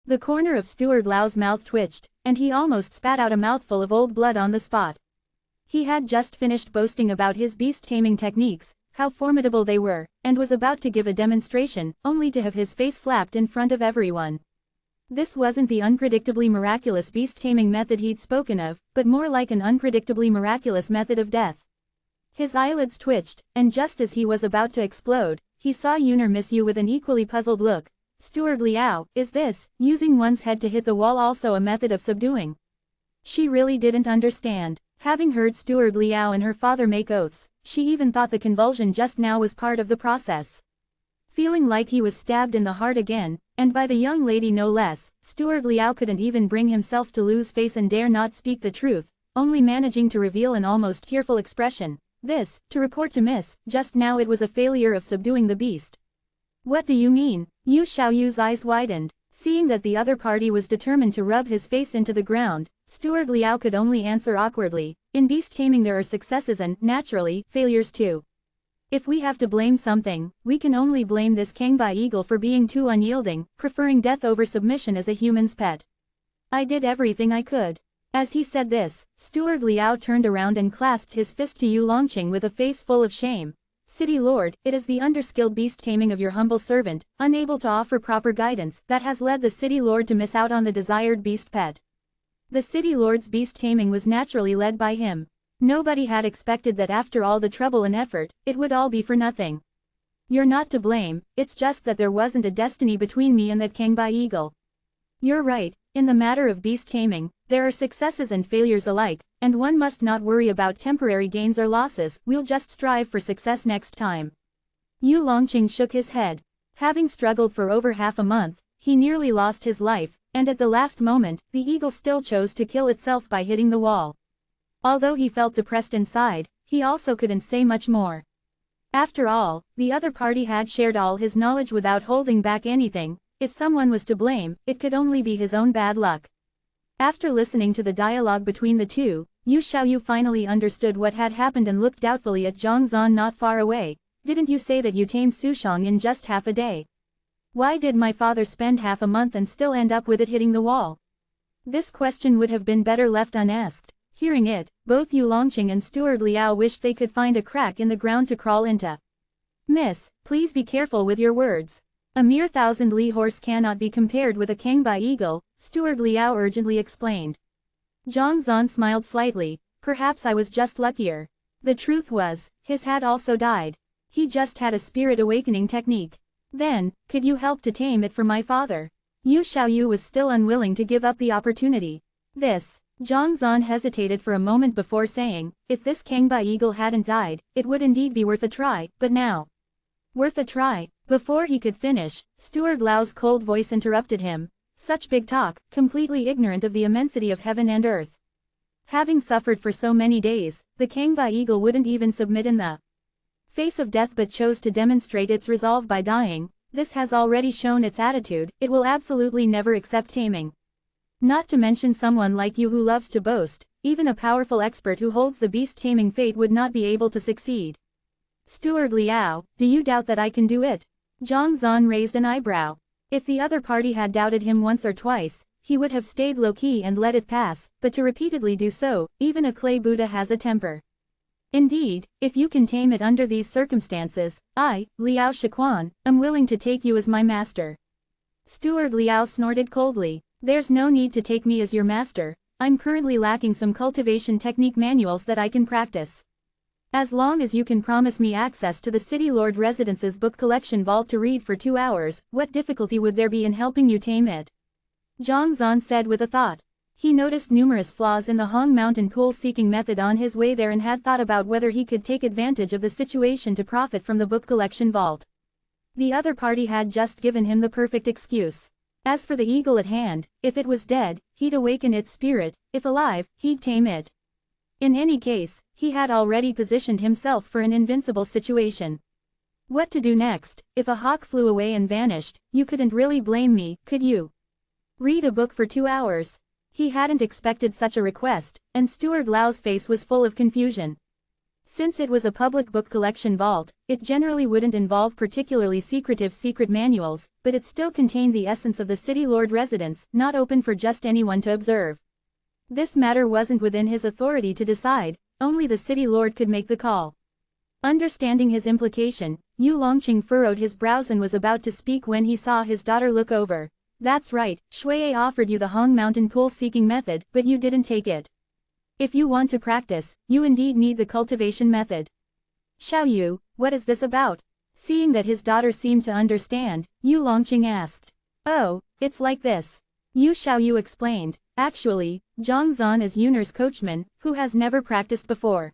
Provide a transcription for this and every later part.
The corner of Steward Lau's mouth twitched, and he almost spat out a mouthful of old blood on the spot. He had just finished boasting about his beast-taming techniques, how formidable they were, and was about to give a demonstration, only to have his face slapped in front of everyone. This wasn't the unpredictably miraculous beast-taming method he'd spoken of, but more like an unpredictably miraculous method of death. His eyelids twitched, and just as he was about to explode, he saw Yuner miss you with an equally puzzled look. Steward Liao, is this, using one's head to hit the wall, also a method of subduing? She really didn't understand. Having heard Steward Liao and her father make oaths, she even thought the convulsion just now was part of the process. Feeling like he was stabbed in the heart again, and by the young lady no less, Steward Liao couldn't even bring himself to lose face and dare not speak the truth, only managing to reveal an almost tearful expression. This, to report to Miss, just now it was a failure of subduing the beast. What do you mean? Yu Xiaoyu's eyes widened. Seeing that the other party was determined to rub his face into the ground, Steward Liao could only answer awkwardly, in beast taming there are successes and, naturally, failures too. If we have to blame something, we can only blame this Kangbai eagle for being too unyielding, preferring death over submission as a human's pet. I did everything I could. As he said this, Steward Liao turned around and clasped his fist to Yu Longqing with a face full of shame. City Lord, it is the underskilled beast taming of your humble servant, unable to offer proper guidance, that has led the City Lord to miss out on the desired beast pet. The City Lord's beast taming was naturally led by him. Nobody had expected that after all the trouble and effort, it would all be for nothing. You're not to blame, it's just that there wasn't a destiny between me and that Kangbai eagle. You're right, in the matter of beast taming, there are successes and failures alike, and one must not worry about temporary gains or losses, we'll just strive for success next time. Yu Longqing shook his head. Having struggled for over half a month, he nearly lost his life, and at the last moment, the eagle still chose to kill itself by hitting the wall. Although he felt depressed inside, he also couldn't say much more. After all, the other party had shared all his knowledge without holding back anything. If someone was to blame, it could only be his own bad luck. After listening to the dialogue between the two, Yu Xiaoyu finally understood what had happened and looked doubtfully at Zhang Zan not far away. Didn't you say that you tamed Sushang in just half a day? Why did my father spend half a month and still end up with it hitting the wall? This question would have been better left unasked. Hearing it, both Yu Longqing and Steward Liao wished they could find a crack in the ground to crawl into. Miss, please be careful with your words. A mere 1,000 li horse cannot be compared with a Kangbai eagle, Steward Liao urgently explained. Zhang Zan smiled slightly. Perhaps I was just luckier. The truth was, his had also died. He just had a spirit awakening technique. Then, could you help to tame it for my father? Yu Xiaoyu was still unwilling to give up the opportunity. Zhang Zan hesitated for a moment before saying, if this Kangbai eagle hadn't died, it would indeed be worth a try, but now. Worth a try? Before he could finish, Steward Lao's cold voice interrupted him. Such big talk, completely ignorant of the immensity of heaven and earth. Having suffered for so many days, the Kangbai eagle wouldn't even submit in the face of death but chose to demonstrate its resolve by dying. This has already shown its attitude, it will absolutely never accept taming. Not to mention someone like you who loves to boast, even a powerful expert who holds the beast-taming fate would not be able to succeed. Steward Liao, do you doubt that I can do it? Zhang Zan raised an eyebrow. If the other party had doubted him once or twice, he would have stayed low-key and let it pass, but to repeatedly do so, even a clay Buddha has a temper. Indeed, if you can tame it under these circumstances, I, Liao Shiquan, am willing to take you as my master. Steward Liao snorted coldly. There's no need to take me as your master, I'm currently lacking some cultivation technique manuals that I can practice. As long as you can promise me access to the City Lord Residence's book collection vault to read for 2 hours, what difficulty would there be in helping you tame it? Zhang Zan said with a thought. He noticed numerous flaws in the Hong Mountain pool-seeking method on his way there and had thought about whether he could take advantage of the situation to profit from the book collection vault. The other party had just given him the perfect excuse. As for the eagle at hand, if it was dead, he'd awaken its spirit, if alive, he'd tame it. In any case, he had already positioned himself for an invincible situation. What to do next? If a hawk flew away and vanished, you couldn't really blame me, could you? Read a book for 2 hours. He hadn't expected such a request, and Steward Lao's face was full of confusion. Since it was a public book collection vault, it generally wouldn't involve particularly secretive secret manuals, but it still contained the essence of the city lord residence, not open for just anyone to observe. This matter wasn't within his authority to decide, only the city lord could make the call. Understanding his implication, Yu Longqing furrowed his brows and was about to speak when he saw his daughter look over. That's right, Shuiye offered you the Hong Mountain pool seeking method, but you didn't take it. If you want to practice, you indeed need the cultivation method. Xiaoyu, what is this about? Seeing that his daughter seemed to understand, Yu Longqing asked. Oh, it's like this. Yu Xiaoyu explained. Actually, Zhang Zan is Yun'er's coachman, who has never practiced before.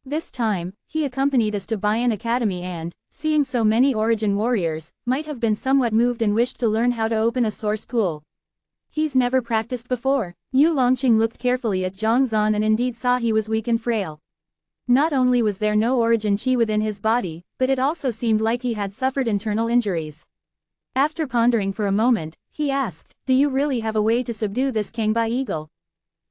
This time, he accompanied us to Bayan Academy and, seeing so many origin warriors, might have been somewhat moved and wished to learn how to open a source pool. He's never practiced before. Yu Longqing looked carefully at Zhang Zan and indeed saw he was weak and frail. Not only was there no origin qi within his body, but it also seemed like he had suffered internal injuries. After pondering for a moment, he asked, do you really have a way to subdue this Kangbai eagle?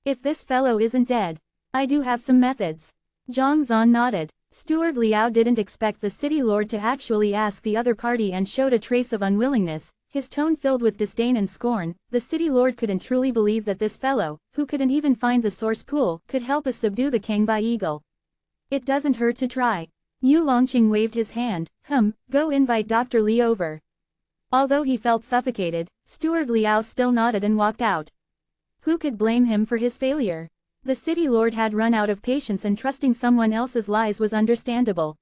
If this fellow isn't dead, I do have some methods. Zhang Zan nodded. Steward Liao didn't expect the city lord to actually ask the other party and showed a trace of unwillingness, his tone filled with disdain and scorn. The city lord couldn't truly believe that this fellow, who couldn't even find the source pool, could help us subdue the Kangbai eagle. It doesn't hurt to try. Yu Longqing waved his hand. Go invite Dr. Li over. Although he felt suffocated, Steward Liao still nodded and walked out. Who could blame him for his failure? The city lord had run out of patience and trusting someone else's lies was understandable.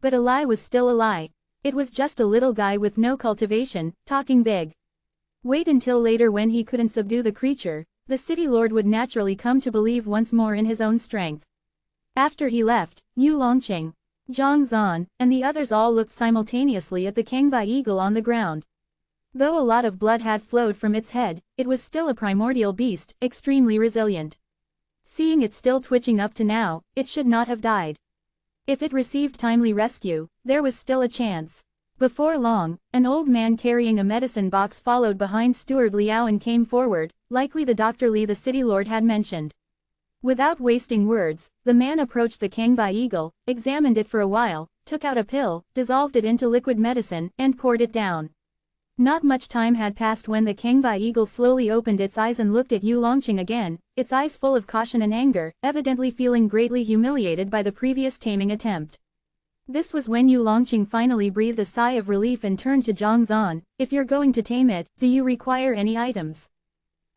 But a lie was still a lie. It was just a little guy with no cultivation, talking big. Wait until later when he couldn't subdue the creature, the city lord would naturally come to believe once more in his own strength. After he left, Yu Longqing, Zhang Zan, and the others all looked simultaneously at the Kangbai eagle on the ground. Though a lot of blood had flowed from its head, it was still a primordial beast, extremely resilient. Seeing it still twitching up to now, it should not have died. If it received timely rescue, there was still a chance. Before long, an old man carrying a medicine box followed behind Steward Liao and came forward, likely the Dr. Li the city lord had mentioned. Without wasting words, the man approached the Kangbai eagle, examined it for a while, took out a pill, dissolved it into liquid medicine, and poured it down. Not much time had passed when the Kangbai eagle slowly opened its eyes and looked at Yu Longqing again, its eyes full of caution and anger, evidently feeling greatly humiliated by the previous taming attempt. This was when Yu Longqing finally breathed a sigh of relief and turned to Zhang Zan. If you're going to tame it, do you require any items?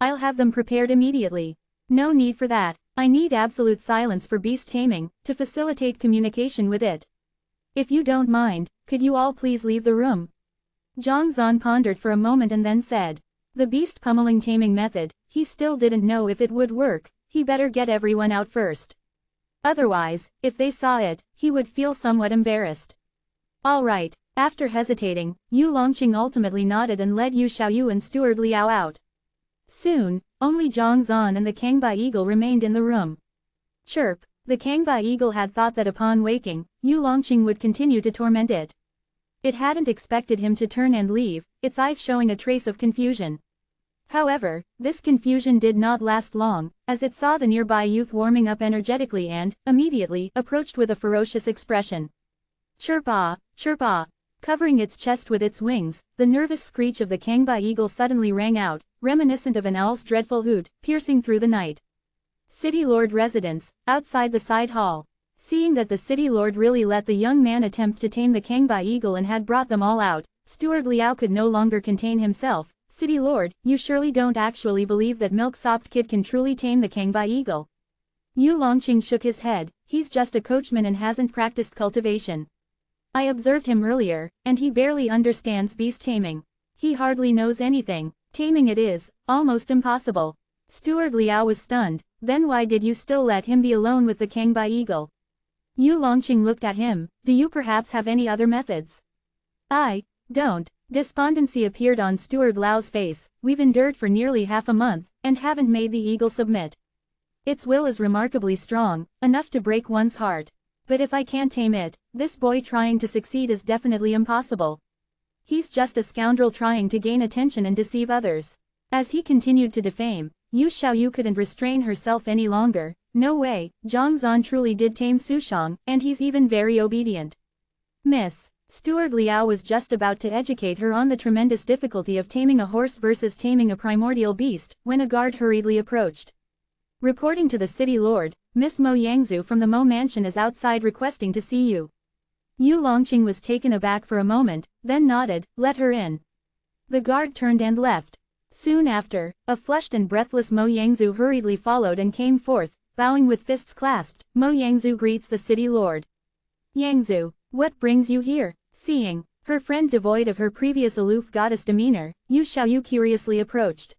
I'll have them prepared immediately. No need for that. I need absolute silence for beast taming, to facilitate communication with it. If you don't mind, could you all please leave the room? Zhang Zan pondered for a moment and then said. The beast pummeling taming method, he still didn't know if it would work, he better get everyone out first. Otherwise, if they saw it, he would feel somewhat embarrassed. All right. After hesitating, Yu Longqing ultimately nodded and led Yu Xiaoyu and Steward Liao out. Soon, only Zhang Zan and the Kangbai eagle remained in the room. Chirp, the Kangbai eagle had thought that upon waking, Yu Longqing would continue to torment it. It hadn't expected him to turn and leave, its eyes showing a trace of confusion. However, this confusion did not last long, as it saw the nearby youth warming up energetically and, immediately, approached with a ferocious expression. Chirp-ah, chirp-ah. Covering its chest with its wings, the nervous screech of the Kangbai eagle suddenly rang out, reminiscent of an owl's dreadful hoot, piercing through the night. City Lord residence, outside the side hall. Seeing that the city lord really let the young man attempt to tame the Kangbai eagle and had brought them all out, Steward Liao could no longer contain himself. City lord, you surely don't actually believe that milk-sopped kid can truly tame the Kangbai eagle? Yu Longqing shook his head. He's just a coachman and hasn't practiced cultivation. I observed him earlier, and he barely understands beast taming. He hardly knows anything. Taming it is almost impossible. Steward Liao was stunned. Then why did you still let him be alone with the Kangbai eagle? Yu Longqing looked at him. Do you perhaps have any other methods? I don't. Despondency appeared on Steward Liao's face. We've endured for nearly half a month, and haven't made the eagle submit. Its will is remarkably strong, enough to break one's heart. But if I can't tame it, this boy trying to succeed is definitely impossible. He's just a scoundrel trying to gain attention and deceive others. As he continued to defame, Yu Xiaoyu couldn't restrain herself any longer. No way, Zhang Zan truly did tame Sushang, and he's even very obedient. Miss. Steward Liao was just about to educate her on the tremendous difficulty of taming a horse versus taming a primordial beast, when a guard hurriedly approached. Reporting to the city lord, Miss Mo Yangzhu from the Mo mansion is outside requesting to see you. Yu Longqing was taken aback for a moment, then nodded, let her in. The guard turned and left. Soon after, a flushed and breathless Mo Yangzhu hurriedly followed and came forth, bowing with fists clasped. Mo Yangzhu greets the city lord. Yangzhu, what brings you here? Seeing her friend devoid of her previous aloof goddess demeanor, Yu Xiaoyu curiously approached.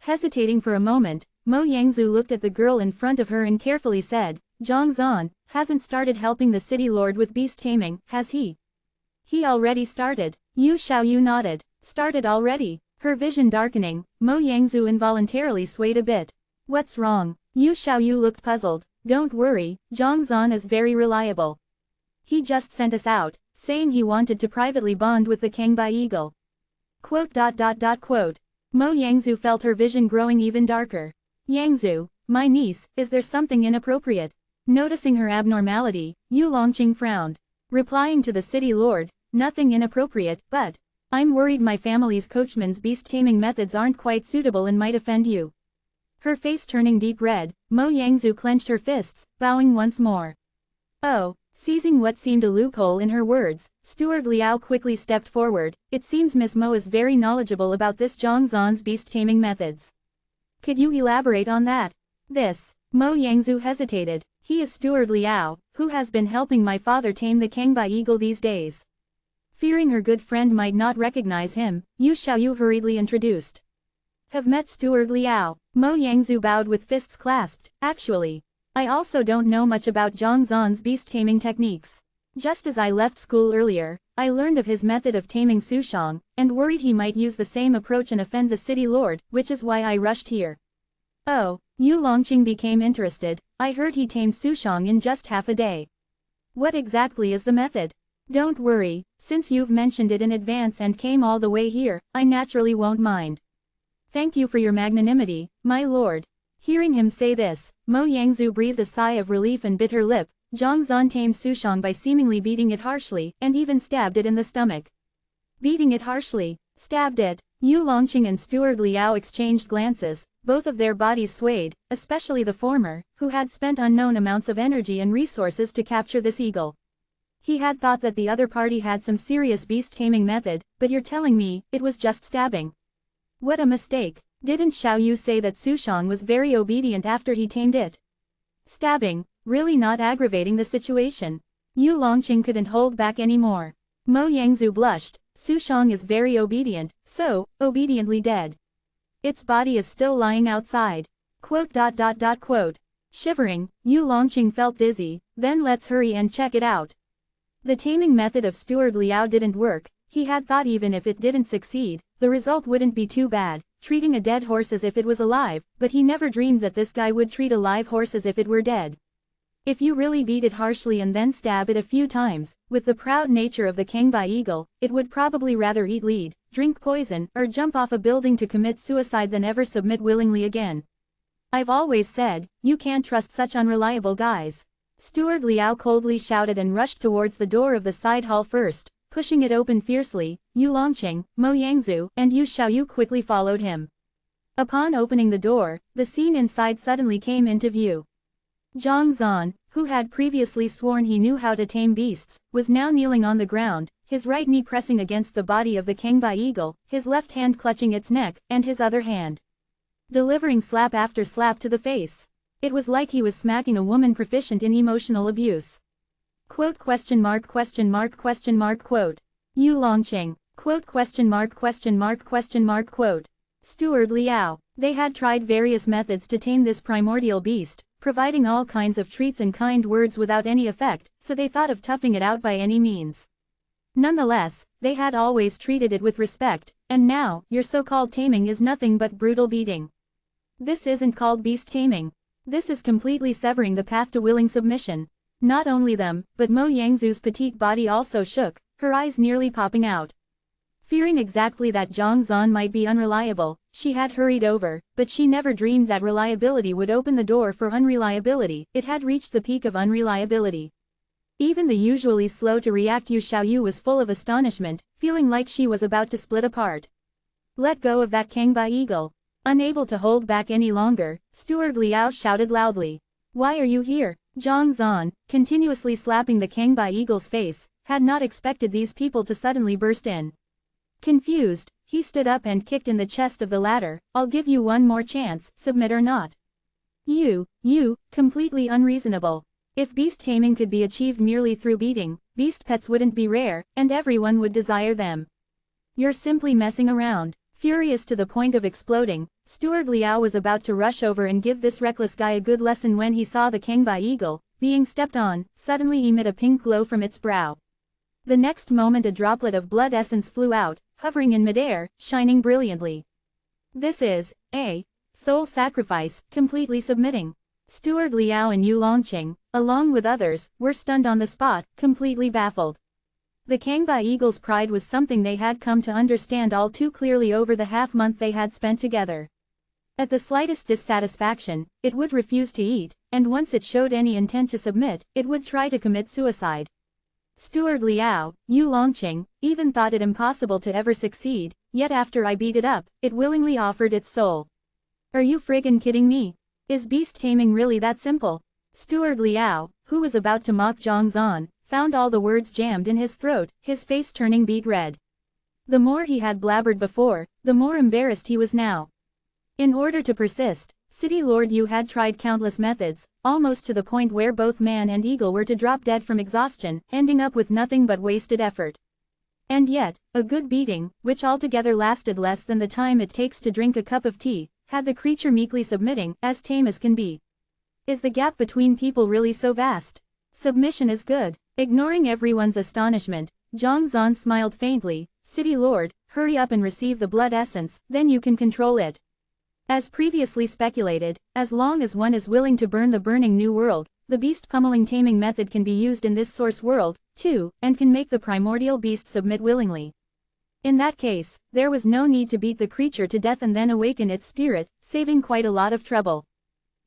Hesitating for a moment, Mo Yangzhu looked at the girl in front of her and carefully said, Zhang Zan hasn't started helping the city lord with beast taming, has he? He already started. Yu Xiaoyu nodded. Started already? Her vision darkening, Mo Yangzhu involuntarily swayed a bit. What's wrong? Yu Xiaoyu looked puzzled. Don't worry, Zhang Zan is very reliable. He just sent us out, saying he wanted to privately bond with the Kangbai eagle. Mo Yangzhu felt her vision growing even darker. Yangzhu, my niece, is there something inappropriate? Noticing her abnormality, Yu Longqing frowned. Replying to the city lord, nothing inappropriate, but I'm worried my family's coachman's beast-taming methods aren't quite suitable and might offend you. Her face turning deep red, Mo Yangzhu clenched her fists, bowing once more. Oh, seizing what seemed a loophole in her words, Steward Liao quickly stepped forward. It seems Miss Mo is very knowledgeable about this Zhang Zan's beast-taming methods. Could you elaborate on that? Mo Yangzhu hesitated. He is Steward Liao, who has been helping my father tame the Kangbai eagle these days. Fearing her good friend might not recognize him, Yu Xiaoyu hurriedly introduced. Have met Steward Liao. Mo Yangzhu bowed with fists clasped. Actually, I also don't know much about Zhang Zan's beast-taming techniques. Just as I left school earlier, I learned of his method of taming Sushang, and worried he might use the same approach and offend the city lord, which is why I rushed here. Oh, Yu Longqing became interested. I heard he tamed Sushang in just half a day. What exactly is the method? Don't worry, since you've mentioned it in advance and came all the way here, I naturally won't mind. Thank you for your magnanimity, my lord. Hearing him say this, Mo Yangzhu breathed a sigh of relief and bit her lip. Zhang Zan tamed Sushang by seemingly beating it harshly, and even stabbed it in the stomach. Beating it harshly, stabbed it. Yu Longqing and Steward Liao exchanged glances. Both of their bodies swayed, especially the former, who had spent unknown amounts of energy and resources to capture this eagle. He had thought that the other party had some serious beast-taming method, but you're telling me, it was just stabbing. What a mistake. Didn't Xiaoyu say that Sushang was very obedient after he tamed it? Stabbing, really not aggravating the situation. Yu Longqing couldn't hold back anymore. Mo Yangzhu blushed. Sushang is very obedient, so, obediently dead. Its body is still lying outside. Shivering, Yu Longqing felt dizzy. Then let's hurry and check it out. The taming method of Steward Liao didn't work. He had thought even if it didn't succeed, the result wouldn't be too bad, treating a dead horse as if it was alive, but he never dreamed that this guy would treat a live horse as if it were dead. If you really beat it harshly and then stab it a few times, with the proud nature of the Kangbai eagle, it would probably rather eat lead, drink poison, or jump off a building to commit suicide than ever submit willingly again. I've always said, you can't trust such unreliable guys. Steward Liao coldly shouted and rushed towards the door of the side hall first, pushing it open fiercely. Yu Longqing, Mo Yangzhu, and Yu Xiaoyu quickly followed him. Upon opening the door, the scene inside suddenly came into view. Zhang Zan, who had previously sworn he knew how to tame beasts, was now kneeling on the ground, his right knee pressing against the body of the Kangbai eagle, his left hand clutching its neck, and his other hand delivering slap after slap to the face. It was like he was smacking a woman proficient in emotional abuse. Yu Longqing. Steward Liao. They had tried various methods to tame this primordial beast, providing all kinds of treats and kind words without any effect, so they thought of toughing it out by any means. Nonetheless, they had always treated it with respect, and now, your so-called taming is nothing but brutal beating. This isn't called beast taming. This is completely severing the path to willing submission. Not only them, but Mo Yangzhu's petite body also shook, her eyes nearly popping out. Fearing exactly that Zhang Zan might be unreliable, she had hurried over, but she never dreamed that reliability would open the door for unreliability. It had reached the peak of unreliability. Even the usually slow-to-react Yu Xiaoyu was full of astonishment, feeling like she was about to split apart. Let go of that Kangbai eagle. Unable to hold back any longer, Steward Liao shouted loudly. Why are you here? Zhang Zan, continuously slapping the Kangbai eagle's face, had not expected these people to suddenly burst in. Confused, he stood up and kicked in the chest of the latter. I'll give you one more chance, submit or not. You, completely unreasonable. If beast taming could be achieved merely through beating, beast pets wouldn't be rare, and everyone would desire them. You're simply messing around. Furious to the point of exploding, Steward Liao was about to rush over and give this reckless guy a good lesson when he saw the Kangbai eagle, being stepped on, suddenly emit a pink glow from its brow. The next moment a droplet of blood essence flew out, hovering in midair, shining brilliantly. This is a soul sacrifice, completely submitting. Steward Liao and Yu Longqing, along with others, were stunned on the spot, completely baffled. The Kangbai eagle's pride was something they had come to understand all too clearly over the half-month they had spent together. At the slightest dissatisfaction, it would refuse to eat, and once it showed any intent to submit, it would try to commit suicide. Steward Liao, Yu Longqing, even thought it impossible to ever succeed, yet after I beat it up, it willingly offered its soul. Are you friggin' kidding me? Is beast taming really that simple? Steward Liao, who was about to mock Zhang Zan, found all the words jammed in his throat, his face turning beet red. The more he had blabbered before, the more embarrassed he was now. In order to persist, City Lord Yu had tried countless methods, almost to the point where both man and eagle were to drop dead from exhaustion, ending up with nothing but wasted effort. And yet, a good beating, which altogether lasted less than the time it takes to drink a cup of tea, had the creature meekly submitting, as tame as can be. Is the gap between people really so vast? Submission is good. Ignoring everyone's astonishment, Zhang Zan smiled faintly. City Lord, hurry up and receive the blood essence, then you can control it. As previously speculated, as long as one is willing to burn the burning new world, the beast pummeling taming method can be used in this source world, too, and can make the primordial beast submit willingly. In that case, there was no need to beat the creature to death and then awaken its spirit, saving quite a lot of trouble.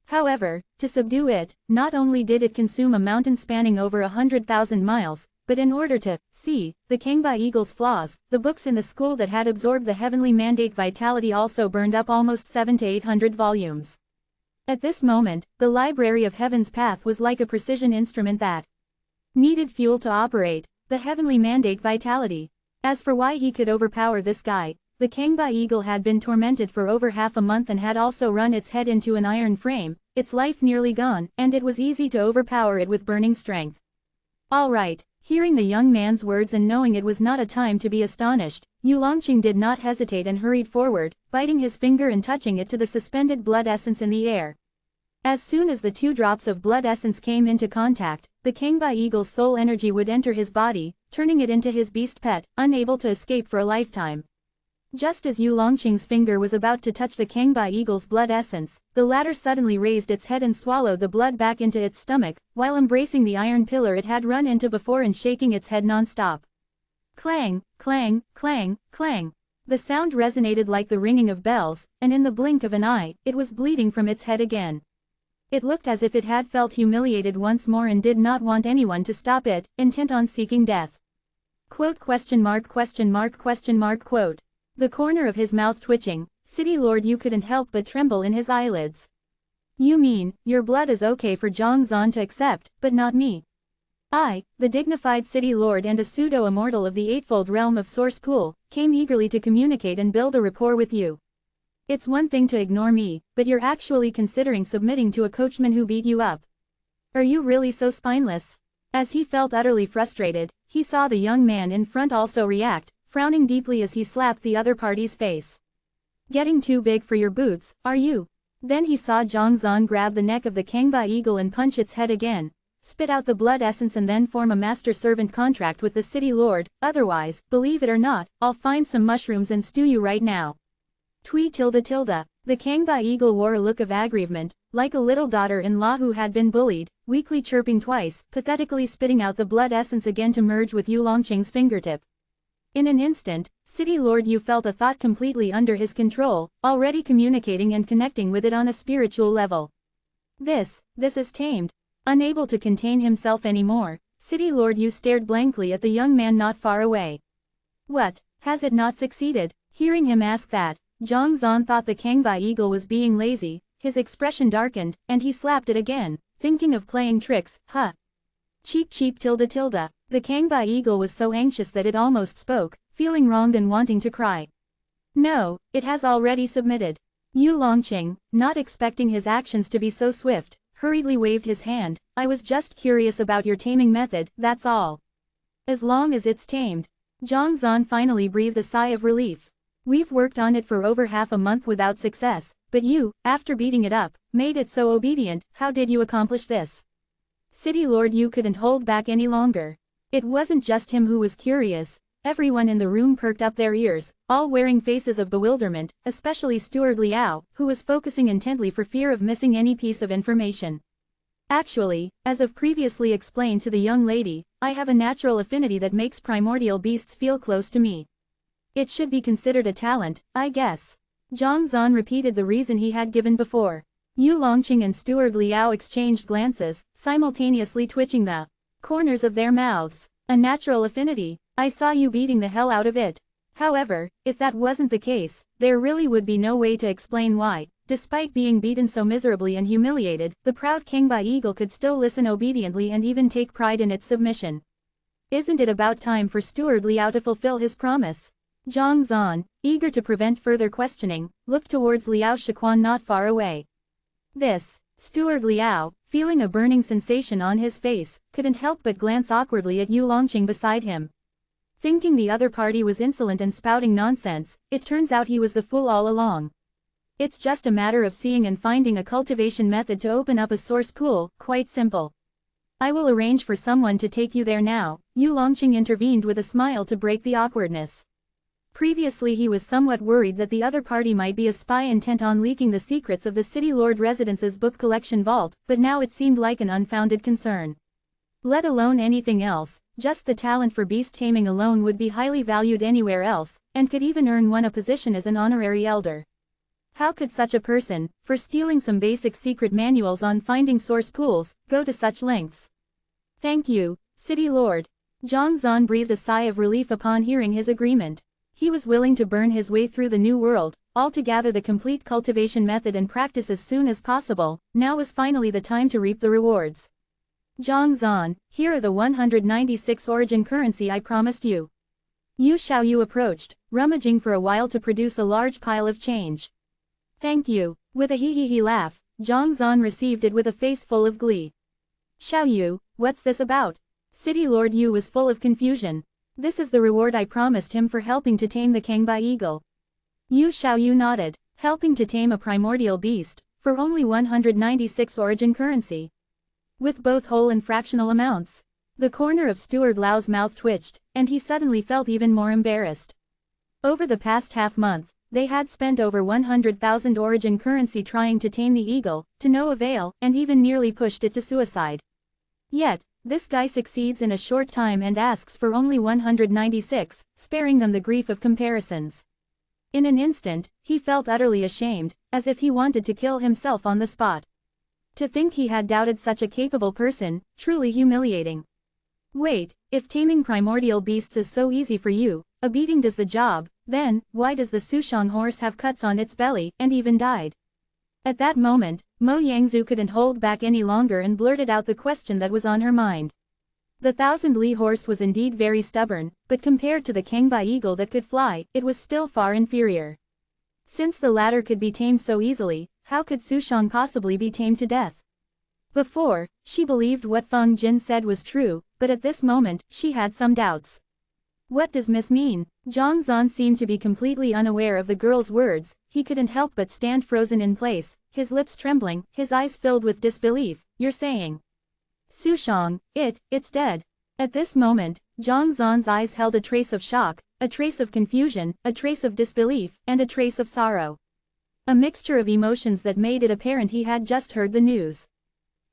However, to subdue it, not only did it consume a mountain spanning over 100,000 miles, but in order to see the Kangbai eagle's flaws, the books in the school that had absorbed the heavenly mandate vitality also burned up almost 700 to 800 volumes. At this moment, the Library of Heaven's path was like a precision instrument that needed fuel to operate, the heavenly mandate vitality. As for why he could overpower this guy, the Kangbai eagle had been tormented for over half a month and had also run its head into an iron frame, its life nearly gone, and it was easy to overpower it with burning strength. All right. Hearing the young man's words and knowing it was not a time to be astonished, Yu Longqing did not hesitate and hurried forward, biting his finger and touching it to the suspended blood essence in the air. As soon as the 2 drops of blood essence came into contact, the Kangbai eagle's soul energy would enter his body, turning it into his beast pet, unable to escape for a lifetime. Just as Yu Longqing's finger was about to touch the Kangbai eagle's blood essence, the latter suddenly raised its head and swallowed the blood back into its stomach, while embracing the iron pillar it had run into before and shaking its head non-stop. Clang, clang, clang, clang. The sound resonated like the ringing of bells, and in the blink of an eye, it was bleeding from its head again. It looked as if it had felt humiliated once more and did not want anyone to stop it, intent on seeking death. Quote question mark question mark question mark quote. The corner of his mouth twitching, City Lord Yu couldn't help but tremble in his eyelids. You mean, your blood is okay for Zhang Zan to accept, but not me? I, the dignified City Lord and a pseudo-immortal of the Eightfold Realm of Source Pool, came eagerly to communicate and build a rapport with you. It's one thing to ignore me, but you're actually considering submitting to a coachman who beat you up. Are you really so spineless? As he felt utterly frustrated, he saw the young man in front also react, frowning deeply as he slapped the other party's face. Getting too big for your boots, are you? Then he saw Zhang Zan grab the neck of the Kangbai eagle and punch its head again, spit out the blood essence and then form a master-servant contract with the City Lord, otherwise, believe it or not, I'll find some mushrooms and stew you right now. Twee tilde tilde. The Kangbai eagle wore a look of aggrievement, like a little daughter-in-law who had been bullied, weakly chirping twice, pathetically spitting out the blood essence again to merge with Yu Longqing's fingertip. In an instant, City Lord Yu felt a thought completely under his control, already communicating and connecting with it on a spiritual level. This is tamed. Unable to contain himself anymore, City Lord Yu stared blankly at the young man not far away. What, has it not succeeded? Hearing him ask that, Zhang Zan thought the Kangbai eagle was being lazy, his expression darkened, and he slapped it again, thinking of playing tricks, huh? Cheep cheep tilde tilde. The Kangbai eagle was so anxious that it almost spoke, feeling wronged and wanting to cry. No, it has already submitted. Yu Longqing, not expecting his actions to be so swift, hurriedly waved his hand. I was just curious about your taming method, that's all. As long as it's tamed. Zhang Zan finally breathed a sigh of relief. We've worked on it for over half a month without success, but you, after beating it up, made it so obedient. How did you accomplish this? City Lord Yu couldn't hold back any longer. It wasn't just him who was curious. Everyone in the room perked up their ears, all wearing faces of bewilderment, especially Steward Liao, who was focusing intently for fear of missing any piece of information. Actually, as I've previously explained to the young lady, I have a natural affinity that makes primordial beasts feel close to me. It should be considered a talent, I guess. Zhang Zan repeated the reason he had given before. Yu Longqing and Steward Liao exchanged glances, simultaneously twitching the corners of their mouths. A natural affinity. I saw you beating the hell out of it. However, if that wasn't the case, there really would be no way to explain why, despite being beaten so miserably and humiliated, the proud Kangbai eagle could still listen obediently and even take pride in its submission. Isn't it about time for Steward Liao to fulfill his promise? Zhang Zan, eager to prevent further questioning, looked towards Liao Shiquan not far away. Steward Liao, feeling a burning sensation on his face, couldn't help but glance awkwardly at Yu Longqing beside him. Thinking the other party was insolent and spouting nonsense, it turns out he was the fool all along. It's just a matter of seeing and finding a cultivation method to open up a source pool, quite simple. I will arrange for someone to take you there now, Yu Longqing intervened with a smile to break the awkwardness. Previously he was somewhat worried that the other party might be a spy intent on leaking the secrets of the City Lord Residence's book collection vault, but now it seemed like an unfounded concern. Let alone anything else, just the talent for beast taming alone would be highly valued anywhere else, and could even earn one a position as an honorary elder. How could such a person, for stealing some basic secret manuals on finding source pools, go to such lengths? Thank you, City Lord. Zhang Zan breathed a sigh of relief upon hearing his agreement. He was willing to burn his way through the new world, all to gather the complete cultivation method and practice as soon as possible. Now was finally the time to reap the rewards. Zhang Zan, here are the 196 origin currency I promised you. Yu Xiaoyu approached, rummaging for a while to produce a large pile of change. Thank you. With a hee-hee-hee laugh, Zhang Zan received it with a face full of glee. Xiaoyu, what's this about? City Lord Yu was full of confusion. This is the reward I promised him for helping to tame the Kangbai eagle. Yu Xiaoyu nodded, helping to tame a primordial beast, for only 196 origin currency. With both whole and fractional amounts. The corner of Steward Liao's mouth twitched, and he suddenly felt even more embarrassed. Over the past half-month, they had spent over 100,000 origin currency trying to tame the eagle, to no avail, and even nearly pushed it to suicide. Yet, this guy succeeds in a short time and asks for only 196, sparing them the grief of comparisons. In an instant, he felt utterly ashamed, as if he wanted to kill himself on the spot. To think he had doubted such a capable person, truly humiliating. Wait, if taming primordial beasts is so easy for you, a beating does the job, then, why does the Sushang horse have cuts on its belly, and even died? At that moment, Mo Yangzhu couldn't hold back any longer and blurted out the question that was on her mind. The Thousand Li horse was indeed very stubborn, but compared to the Kangbai eagle that could fly, it was still far inferior. Since the latter could be tamed so easily, how could Sushang possibly be tamed to death? Before, she believed what Feng Jin said was true, but at this moment, she had some doubts. What does Miss mean? Zhang Zan seemed to be completely unaware of the girl's words. He couldn't help but stand frozen in place, his lips trembling, his eyes filled with disbelief. You're saying? Sushang, it's dead. At this moment, Zhang Zan's eyes held a trace of shock, a trace of confusion, a trace of disbelief, and a trace of sorrow. A mixture of emotions that made it apparent he had just heard the news.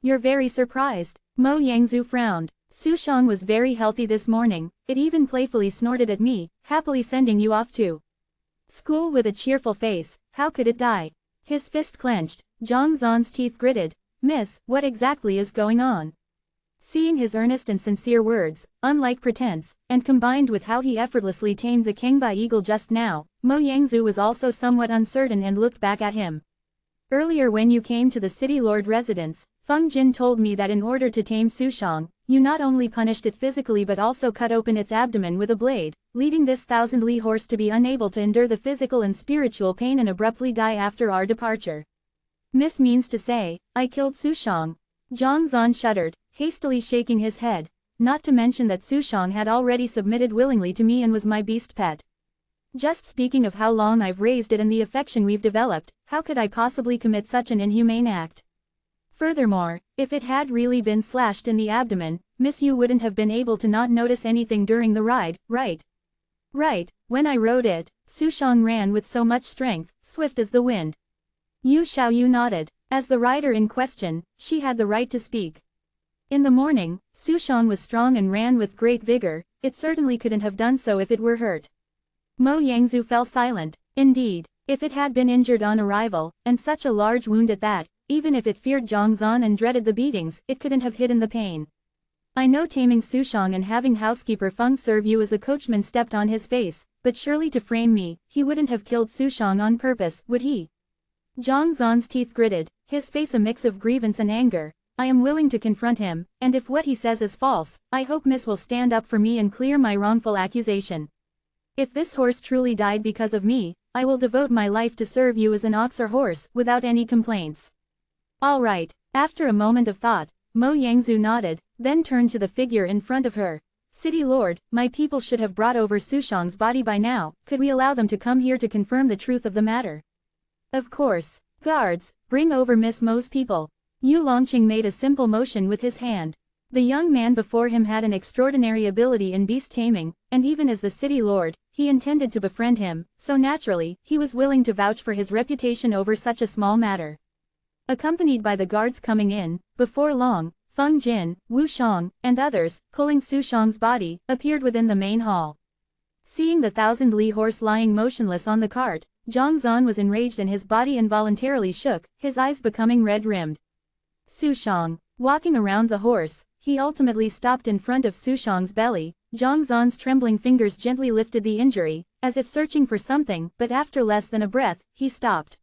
You're very surprised. Mo Yangzhu frowned. Su Shang was very healthy this morning, it even playfully snorted at me, happily sending you off to school with a cheerful face. How could it die? His fist clenched, Zhang Zan's teeth gritted. Miss, what exactly is going on? Seeing his earnest and sincere words, unlike pretense, and combined with how he effortlessly tamed the Kangbai eagle just now, Mo Yangzu was also somewhat uncertain and looked back at him. Earlier when you came to the city lord residence, Feng Jin told me that in order to tame Su Shang, you not only punished it physically but also cut open its abdomen with a blade, leading this 1,000-li horse to be unable to endure the physical and spiritual pain and abruptly die after our departure. Miss means to say, I killed Su Shang. Zhang Zan shuddered, hastily shaking his head, not to mention that Su Shang had already submitted willingly to me and was my beast pet. Just speaking of how long I've raised it and the affection we've developed, how could I possibly commit such an inhumane act? Furthermore, if it had really been slashed in the abdomen, Miss Yu wouldn't have been able to not notice anything during the ride, right? Right, when I rode it, Su Shang ran with so much strength, swift as the wind. Yu Xiaoyu nodded. As the rider in question, she had the right to speak. In the morning, Su Shang was strong and ran with great vigor, it certainly couldn't have done so if it were hurt. Mo Yangzu fell silent. Indeed, if it had been injured on arrival, and such a large wound at that, even if it feared Zhang Zan and dreaded the beatings, it couldn't have hidden the pain. I know taming Su Shang and having housekeeper Feng serve you as a coachman stepped on his face, but surely to frame me, he wouldn't have killed Su Shang on purpose, would he? Zhang Zan's teeth gritted, his face a mix of grievance and anger. I am willing to confront him, and if what he says is false, I hope Miss will stand up for me and clear my wrongful accusation. If this horse truly died because of me, I will devote my life to serve you as an ox or horse, without any complaints. All right. After a moment of thought, Mo Yangzu nodded, then turned to the figure in front of her. City Lord, my people should have brought over Su Shang's body by now, could we allow them to come here to confirm the truth of the matter? Of course. Guards, bring over Miss Mo's people. Yu Longqing made a simple motion with his hand. The young man before him had an extraordinary ability in beast taming, and even as the city lord, he intended to befriend him, so naturally, he was willing to vouch for his reputation over such a small matter. Accompanied by the guards coming in, before long, Feng Jin, Wu Shang, and others, pulling Su Shang's body, appeared within the main hall. Seeing the 1,000-li horse lying motionless on the cart, Zhang Zan was enraged and his body involuntarily shook, his eyes becoming red-rimmed. Su Shang, walking around the horse, he ultimately stopped in front of Su Shang's belly. Zhang Zan's trembling fingers gently lifted the injury, as if searching for something, but after less than a breath, he stopped.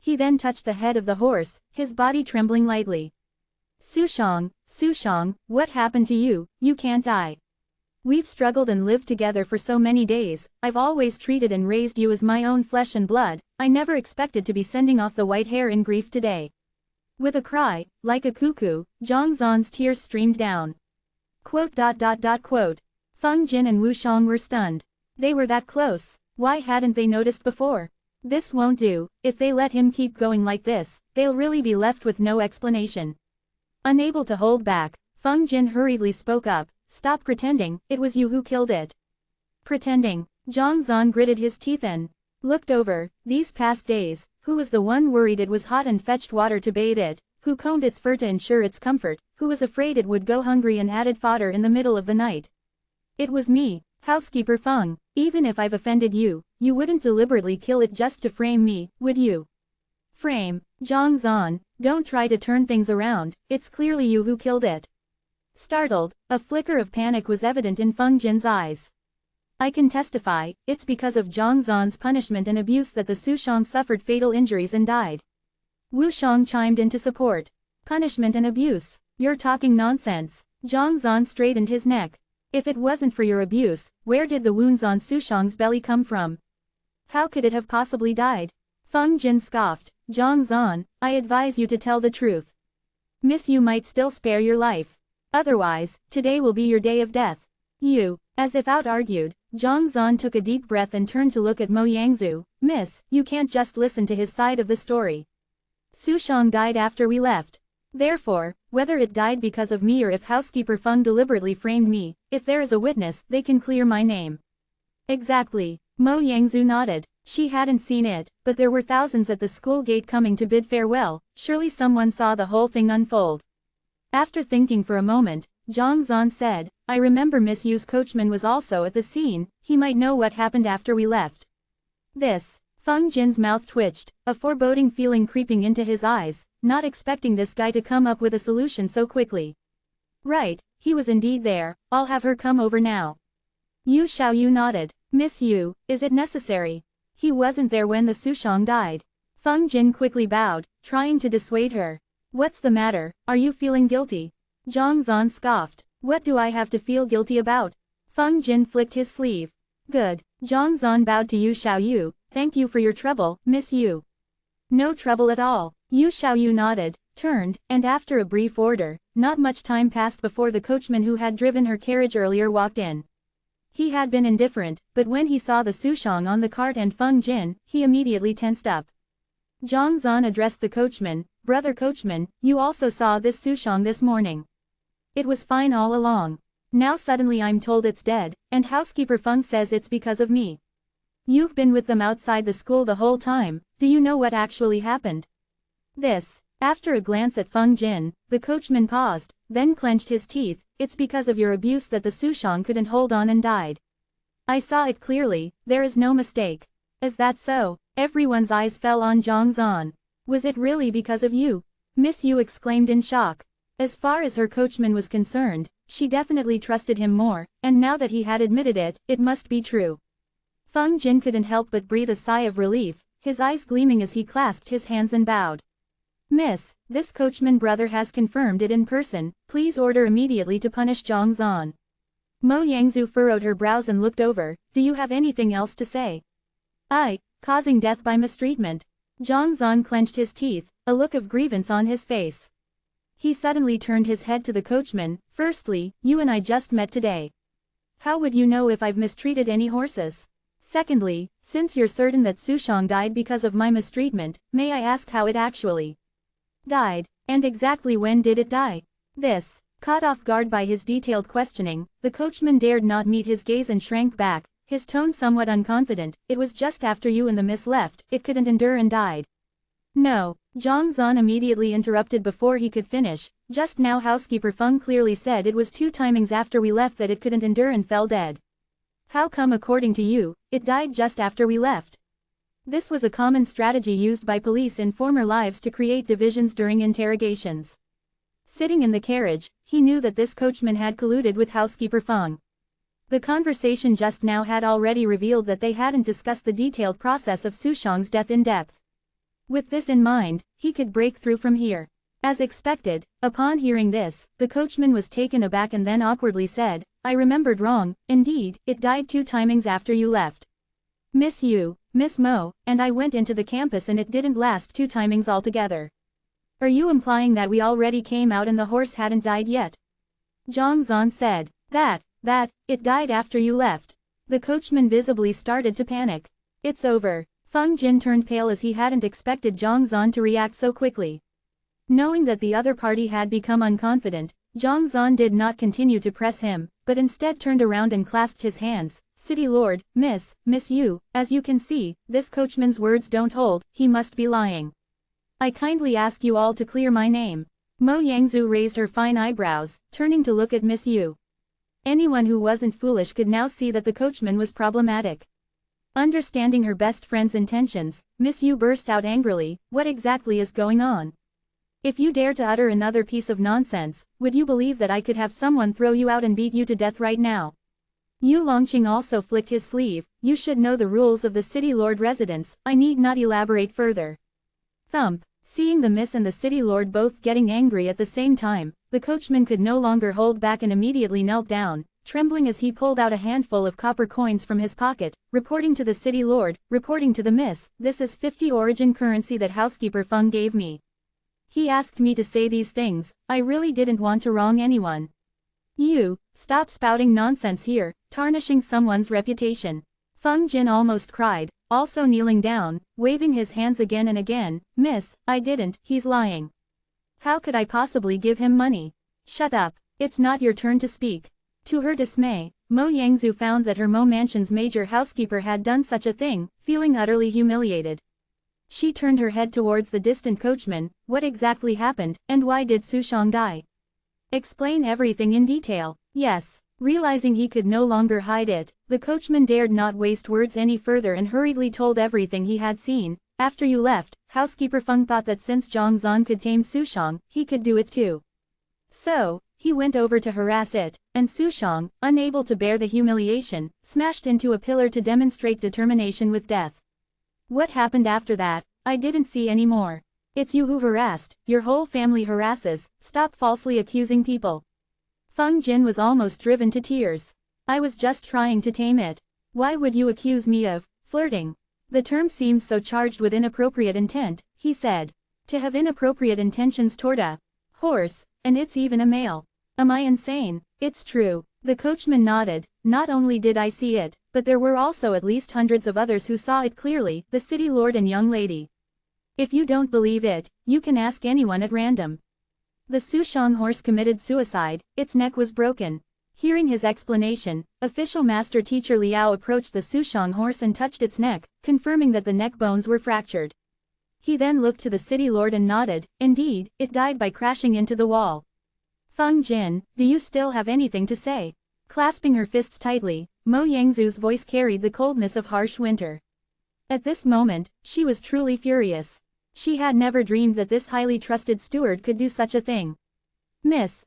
He then touched the head of the horse, his body trembling lightly. Su Shang, what happened to you? You can't die. We've struggled and lived together for so many days, I've always treated and raised you as my own flesh and blood, I never expected to be sending off the white hair in grief today. With a cry, like a cuckoo, Zhang Zan's tears streamed down. Quote. Feng Jin and Wu Shang were stunned. They were that close, why hadn't they noticed before? This won't do, if they let him keep going like this, they'll really be left with no explanation. Unable to hold back, Feng Jin hurriedly spoke up, stop pretending, it was you who killed it. Pretending, Zhang Zan gritted his teeth and looked over. These past days, who was the one worried it was hot and fetched water to bathe it, who combed its fur to ensure its comfort, who was afraid it would go hungry and added fodder in the middle of the night? It was me, housekeeper Feng. Even if I've offended you, you wouldn't deliberately kill it just to frame me, would you? Frame, Zhang Zan, don't try to turn things around, it's clearly you who killed it. Startled, a flicker of panic was evident in Feng Jin's eyes. I can testify, it's because of Zhang Zan's punishment and abuse that the Su Shang suffered fatal injuries and died. Wu Shang chimed in to support. Punishment and abuse? You're talking nonsense. Zhang Zan straightened his neck. If it wasn't for your abuse, where did the wounds on Su Shang's belly come from? How could it have possibly died? Feng Jin scoffed. Zhang Zan, I advise you to tell the truth. Miss Yu might still spare your life. Otherwise, today will be your day of death. You, as if out-argued, Zhang Zan took a deep breath and turned to look at Mo Yangzu. Miss, you can't just listen to his side of the story. Su Shang died after we left. Therefore, whether it died because of me or if housekeeper Feng deliberately framed me, if there is a witness, they can clear my name. Exactly. Mo Yangzu nodded. She hadn't seen it, but there were thousands at the school gate coming to bid farewell, surely someone saw the whole thing unfold. After thinking for a moment, Zhang Zan said. I remember Miss Yu's coachman was also at the scene, he might know what happened after we left. This. Feng Jin's mouth twitched, a foreboding feeling creeping into his eyes, not expecting this guy to come up with a solution so quickly. Right, he was indeed there, I'll have her come over now. Yu Xiaoyu nodded. Miss Yu, is it necessary? He wasn't there when the Sushang died. Feng Jin quickly bowed, trying to dissuade her. What's the matter, are you feeling guilty? Zhang Zan scoffed. What do I have to feel guilty about? Feng Jin flicked his sleeve. Good. Zhang Zan bowed to Yu Xiaoyu. Thank you for your trouble, Miss Yu. No trouble at all. Yu Xiaoyu nodded, turned, and after a brief order, not much time passed before the coachman who had driven her carriage earlier walked in. He had been indifferent, but when he saw the Sushang on the cart and Feng Jin, he immediately tensed up. Zhang Zan addressed the coachman, Brother coachman, you also saw this Sushang this morning. It was fine all along. Now suddenly I'm told it's dead, and housekeeper Feng says it's because of me. You've been with them outside the school the whole time, do you know what actually happened? This. After a glance at Feng Jin, the coachman paused, then clenched his teeth. It's because of your abuse that the Sushang couldn't hold on and died. I saw it clearly, there is no mistake. Is that so? Everyone's eyes fell on Zhang Zan. Was it really because of you? Miss Yu exclaimed in shock. As far as her coachman was concerned, she definitely trusted him more, and now that he had admitted it, it must be true. Feng Jin couldn't help but breathe a sigh of relief, his eyes gleaming as he clasped his hands and bowed. Miss, this coachman brother has confirmed it in person, please order immediately to punish Zhang Zan. Mo Yangzhu furrowed her brows and looked over, do you have anything else to say? Causing death by mistreatment. Zhang Zan clenched his teeth, a look of grievance on his face. He suddenly turned his head to the coachman, firstly, you and I just met today. How would you know if I've mistreated any horses? Secondly, since you're certain that Sushang died because of my mistreatment, may I ask how it actually died, and exactly when did it die? This. Caught off guard by his detailed questioning, the coachman dared not meet his gaze and shrank back, his tone somewhat unconfident. It was just after you and the miss left, it couldn't endure and died. No, Zhang Zan immediately interrupted before he could finish, just now housekeeper Feng clearly said it was 2 timings after we left that it couldn't endure and fell dead. How come according to you, it died just after we left? This was a common strategy used by police in former lives to create divisions during interrogations. Sitting in the carriage, he knew that this coachman had colluded with housekeeper Feng. The conversation just now had already revealed that they hadn't discussed the detailed process of Sushang's death in depth. With this in mind, he could break through from here. As expected, upon hearing this, the coachman was taken aback and then awkwardly said, I remembered wrong, indeed, it died 2 timings after you left. Miss Yu, Miss Mo, and I went into the campus and it didn't last 2 timings altogether. Are you implying that we already came out and the horse hadn't died yet? Zhang Zan said, that, it died after you left. The coachman visibly started to panic. It's over. Feng Jin turned pale as he hadn't expected Zhang Zan to react so quickly. Knowing that the other party had become unconfident, Zhang Zan did not continue to press him, but instead turned around and clasped his hands. City Lord, Miss Yu, as you can see, this coachman's words don't hold, he must be lying. I kindly ask you all to clear my name. Mo Yangzhu raised her fine eyebrows, turning to look at Miss Yu. Anyone who wasn't foolish could now see that the coachman was problematic. Understanding her best friend's intentions, Miss Yu burst out angrily, what exactly is going on? If you dare to utter another piece of nonsense, would you believe that I could have someone throw you out and beat you to death right now? Yu Longqing also flicked his sleeve, you should know the rules of the city lord residence, I need not elaborate further. Thump. Seeing the miss and the city lord both getting angry at the same time, the coachman could no longer hold back and immediately knelt down, trembling as he pulled out a handful of copper coins from his pocket, reporting to the city lord, reporting to the miss, this is 50 origin currency that housekeeper Feng gave me. He asked me to say these things, I really didn't want to wrong anyone. You, stop spouting nonsense here, tarnishing someone's reputation. Feng Jin almost cried, also kneeling down, waving his hands again and again, Miss, I didn't, he's lying. How could I possibly give him money? Shut up, it's not your turn to speak. To her dismay, Mo Yangzhu found that her Mo Mansion's major housekeeper had done such a thing, feeling utterly humiliated. She turned her head towards the distant coachman, what exactly happened, and why did Sushang die? Explain everything in detail. Yes. Realizing he could no longer hide it, the coachman dared not waste words any further and hurriedly told everything he had seen. After you left, housekeeper Feng thought that since Zhang Zan could tame Sushang, he could do it too. So, he went over to harass it, and Sushang, unable to bear the humiliation, smashed into a pillar to demonstrate determination with death. What happened after that? I didn't see any more. It's you who harassed, your whole family harasses, stop falsely accusing people. Feng Jin was almost driven to tears. I was just trying to tame it. Why would you accuse me of flirting? The term seems so charged with inappropriate intent, he said. To have inappropriate intentions toward a horse, and it's even a male. Am I insane? It's true. The coachman nodded. Not only did I see it, but there were also at least hundreds of others who saw it clearly, the city lord and young lady. If you don't believe it, you can ask anyone at random. The Sushang horse committed suicide, its neck was broken. Hearing his explanation, official master teacher Liao approached the Sushang horse and touched its neck, confirming that the neck bones were fractured. He then looked to the city lord and nodded. Indeed, it died by crashing into the wall. Feng Jin, do you still have anything to say? Clasping her fists tightly, Mo Yangzu's voice carried the coldness of harsh winter. At this moment, she was truly furious. She had never dreamed that this highly trusted steward could do such a thing. Miss,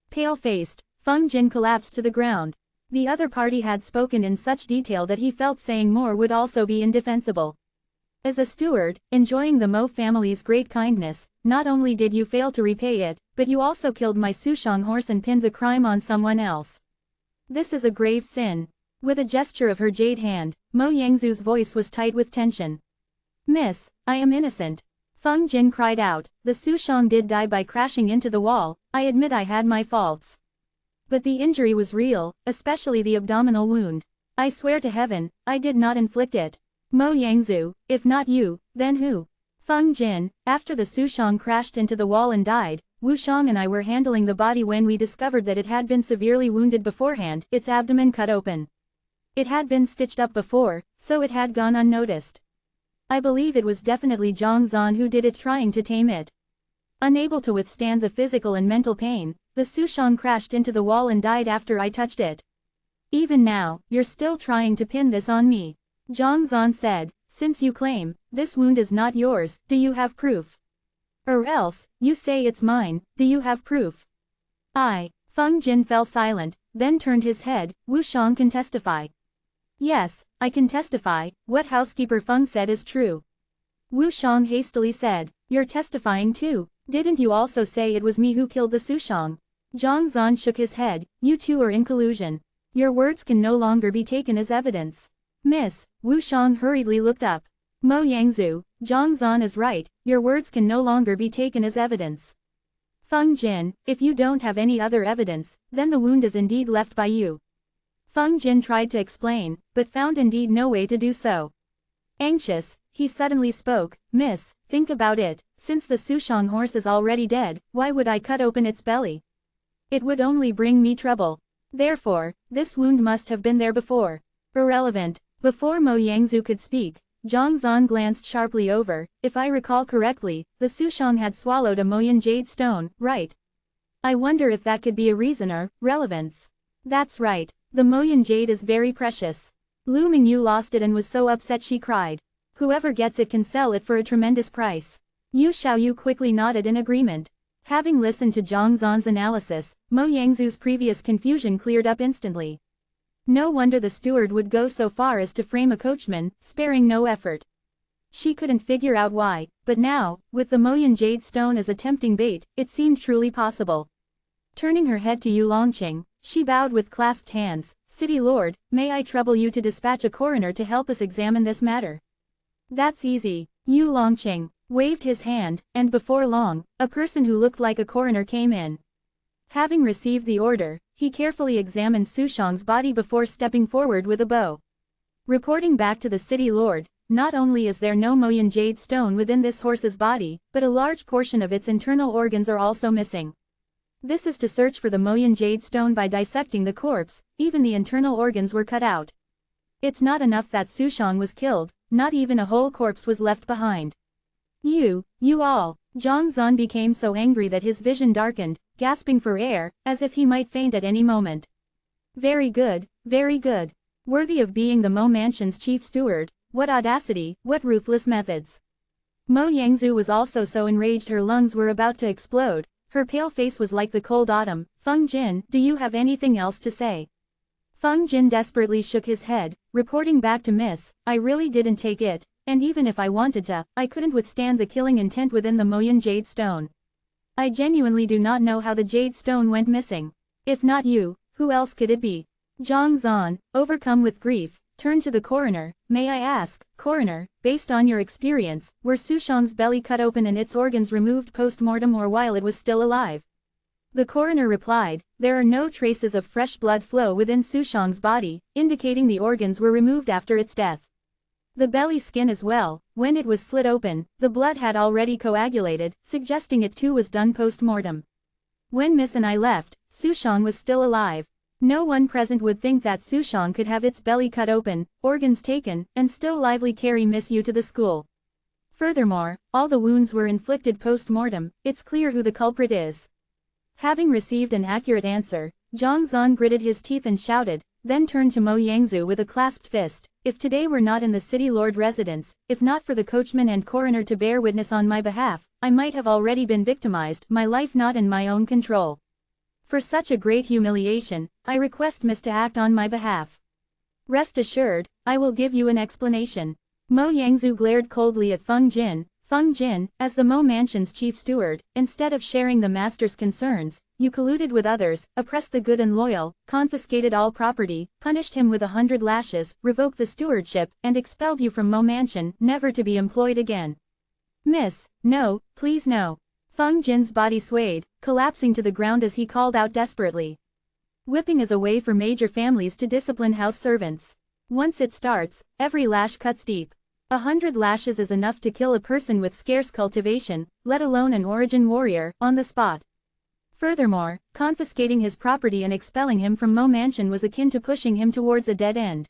pale-faced, Feng Jin collapsed to the ground. The other party had spoken in such detail that he felt saying more would also be indefensible. As a steward, enjoying the Mo family's great kindness, not only did you fail to repay it, but you also killed my Sushang horse and pinned the crime on someone else. This is a grave sin. With a gesture of her jade hand, Mo Yangzu's voice was tight with tension. Miss, I am innocent. Feng Jin cried out, the Sushang did die by crashing into the wall, I admit I had my faults. But the injury was real, especially the abdominal wound. I swear to heaven, I did not inflict it. Mo Yangzu, if not you, then who? Feng Jin, after the Sushang crashed into the wall and died, Wu Shang and I were handling the body when we discovered that it had been severely wounded beforehand, its abdomen cut open. It had been stitched up before, so it had gone unnoticed. I believe it was definitely Zhang Zan who did it, trying to tame it. Unable to withstand the physical and mental pain, the Sushang crashed into the wall and died after I touched it. Even now, you're still trying to pin this on me. Zhang Zan said, since you claim, this wound is not yours, do you have proof? Or else, you say it's mine, do you have proof? Feng Jin fell silent, then turned his head. Wu Shang can testify. Yes, I can testify, what housekeeper Feng said is true. Wu Shang hastily said, you're testifying too, didn't you also say it was me who killed the Sushang? Zhang Zan shook his head, you two are in collusion. Your words can no longer be taken as evidence. Miss, Wu Shang hurriedly looked up. Mo Yangzu, Zhang Zan is right, your words can no longer be taken as evidence. Feng Jin, if you don't have any other evidence, then the wound is indeed left by you. Feng Jin tried to explain, but found indeed no way to do so. Anxious, he suddenly spoke, Miss, think about it, since the Sushang horse is already dead, why would I cut open its belly? It would only bring me trouble. Therefore, this wound must have been there before. Irrelevant. Before Mo Yangzu could speak, Zhang Zan glanced sharply over. If I recall correctly, the Sushang had swallowed a Moyan jade stone, right? I wonder if that could be a reason or relevance. That's right. The Moyan jade is very precious. Lu Mingyu lost it and was so upset she cried. Whoever gets it can sell it for a tremendous price. Yu Xiaoyu quickly nodded in agreement. Having listened to Zhang Zan's analysis, Mo Yangzu's previous confusion cleared up instantly. No wonder the steward would go so far as to frame a coachman, sparing no effort. She couldn't figure out why, but now, with the Moyan jade stone as a tempting bait, it seemed truly possible. Turning her head to Yu Longqing, she bowed with clasped hands. City Lord, may I trouble you to dispatch a coroner to help us examine this matter? That's easy. Yu Longqing waved his hand, and before long, a person who looked like a coroner came in. Having received the order, he carefully examined Sushang's body before stepping forward with a bow. Reporting back to the city lord, not only is there no Moyan jade stone within this horse's body, but a large portion of its internal organs are also missing. This is to search for the Moyan jade stone by dissecting the corpse, even the internal organs were cut out. It's not enough that Sushang was killed, not even a whole corpse was left behind. You all. Zhang Zan became so angry that his vision darkened. gasping for air, as if he might faint at any moment. Very good, very good. Worthy of being the Mo Mansion's chief steward. What audacity, what ruthless methods. Mo Yangzu was also so enraged her lungs were about to explode. Her pale face was like the cold autumn. Feng Jin, do you have anything else to say? Feng Jin desperately shook his head, reporting back to Miss, I really didn't take it, and even if I wanted to, I couldn't withstand the killing intent within the Moyan Jade Stone. I genuinely do not know how the Jade Stone went missing. If not you, who else could it be? Zhang Zan, overcome with grief, turned to the coroner. May I ask, coroner, based on your experience, were Su Shang's belly cut open and its organs removed post-mortem or while it was still alive? The coroner replied, there are no traces of fresh blood flow within Su Shang's body, indicating the organs were removed after its death. The belly skin as well, when it was slit open, the blood had already coagulated, suggesting it too was done post-mortem. When Miss and I left, Su Shang was still alive. No one present would think that Su Shang could have its belly cut open, organs taken, and still lively carry Miss Yu to the school. Furthermore, all the wounds were inflicted post-mortem. It's clear who the culprit is. Having received an accurate answer, Zhang Zan gritted his teeth and shouted, then turned to Mo Yangzu with a clasped fist. If today were not in the city lord residence, if not for the coachman and coroner to bear witness on my behalf, I might have already been victimized, my life not in my own control. For such a great humiliation, I request Miss to act on my behalf. Rest assured, I will give you an explanation. Mo Yangzu glared coldly at Feng Jin. Feng Jin, as the Mo Mansion's chief steward, instead of sharing the master's concerns, you colluded with others, oppressed the good and loyal, confiscated all property, punished him with 100 lashes, revoked the stewardship, and expelled you from Mo Mansion, never to be employed again. Miss, no, please no. Feng Jin's body swayed, collapsing to the ground as he called out desperately. Whipping is a way for major families to discipline house servants. Once it starts, every lash cuts deep. 100 lashes is enough to kill a person with scarce cultivation, let alone an origin warrior, on the spot. Furthermore, confiscating his property and expelling him from Mo Mansion was akin to pushing him towards a dead end.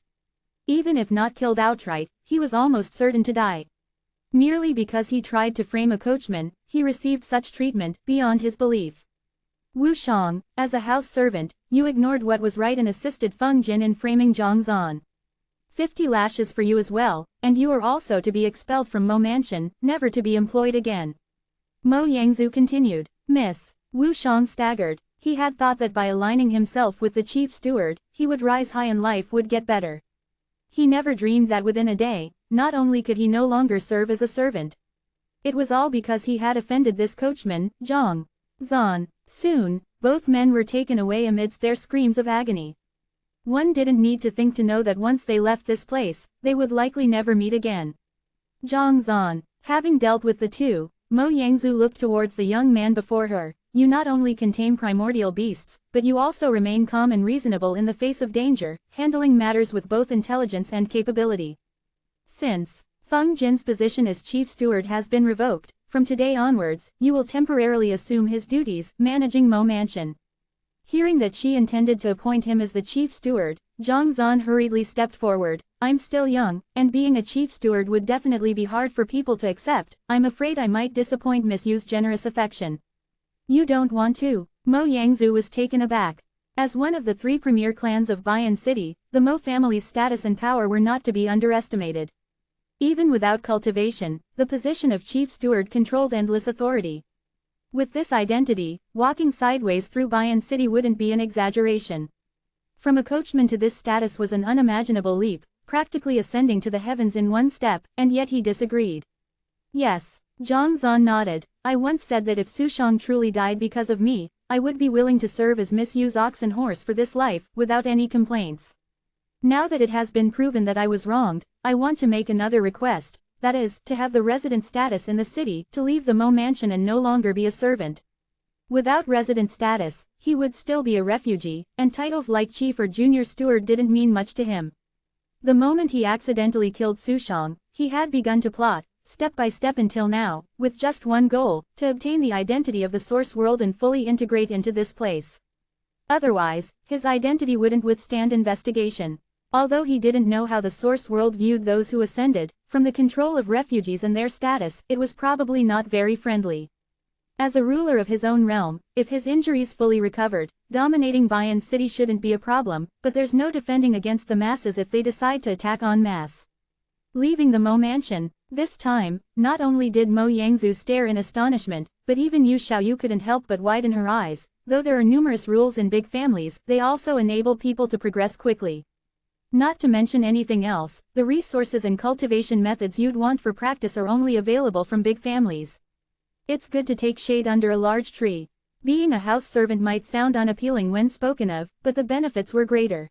Even if not killed outright, he was almost certain to die. Merely because he tried to frame a coachman, he received such treatment, beyond his belief. Wu Shang, as a house servant, you ignored what was right and assisted Feng Jin in framing Zhang Zan. 50 lashes for you as well, and you are also to be expelled from Mo Mansion, never to be employed again. Mo Yangzu continued. Miss. Wu Shang staggered. He had thought that by aligning himself with the chief steward, he would rise high and life would get better. He never dreamed that within a day, not only could he no longer serve as a servant. It was all because he had offended this coachman, Zhang Zan. Soon, both men were taken away amidst their screams of agony. One didn't need to think to know that once they left this place, they would likely never meet again. Zhang Zan. Having dealt with the two, Mo Yangzu looked towards the young man before her. You not only can tame primordial beasts, but you also remain calm and reasonable in the face of danger, handling matters with both intelligence and capability. Since Feng Jin's position as chief steward has been revoked, from today onwards, you will temporarily assume his duties, managing Mo Mansion. Hearing that she intended to appoint him as the chief steward, Zhang Zan hurriedly stepped forward. I'm still young, and being a chief steward would definitely be hard for people to accept. I'm afraid I might disappoint Miss Yu's generous affection. You don't want to? Mo Yangzu was taken aback. As one of the 3 premier clans of Bayan City, the Mo family's status and power were not to be underestimated. Even without cultivation, the position of chief steward controlled endless authority. With this identity, walking sideways through Bayan City wouldn't be an exaggeration. From a coachman to this status was an unimaginable leap, practically ascending to the heavens in one step, and yet he disagreed. Yes, Zhang Zan nodded. I once said that if Su Shang truly died because of me, I would be willing to serve as Miss Yu's ox and horse for this life, without any complaints. Now that it has been proven that I was wronged, I want to make another request, that is, to have the resident status in the city, to leave the Mo Mansion and no longer be a servant. Without resident status, he would still be a refugee, and titles like chief or junior steward didn't mean much to him. The moment he accidentally killed Su Shang, he had begun to plot, step by step until now, with just one goal, to obtain the identity of the source world and fully integrate into this place. Otherwise, his identity wouldn't withstand investigation. Although he didn't know how the source world viewed those who ascended, from the control of refugees and their status, it was probably not very friendly. As a ruler of his own realm, if his injuries fully recovered, dominating Bayan City shouldn't be a problem, but there's no defending against the masses if they decide to attack en masse. Leaving the Mo mansion, this time, not only did Mo Yangzu stare in astonishment, but even Yu Xiaoyu couldn't help but widen her eyes. Though there are numerous rules in big families, they also enable people to progress quickly. Not to mention anything else, the resources and cultivation methods you'd want for practice are only available from big families. It's good to take shade under a large tree. Being a house servant might sound unappealing when spoken of, but the benefits were greater.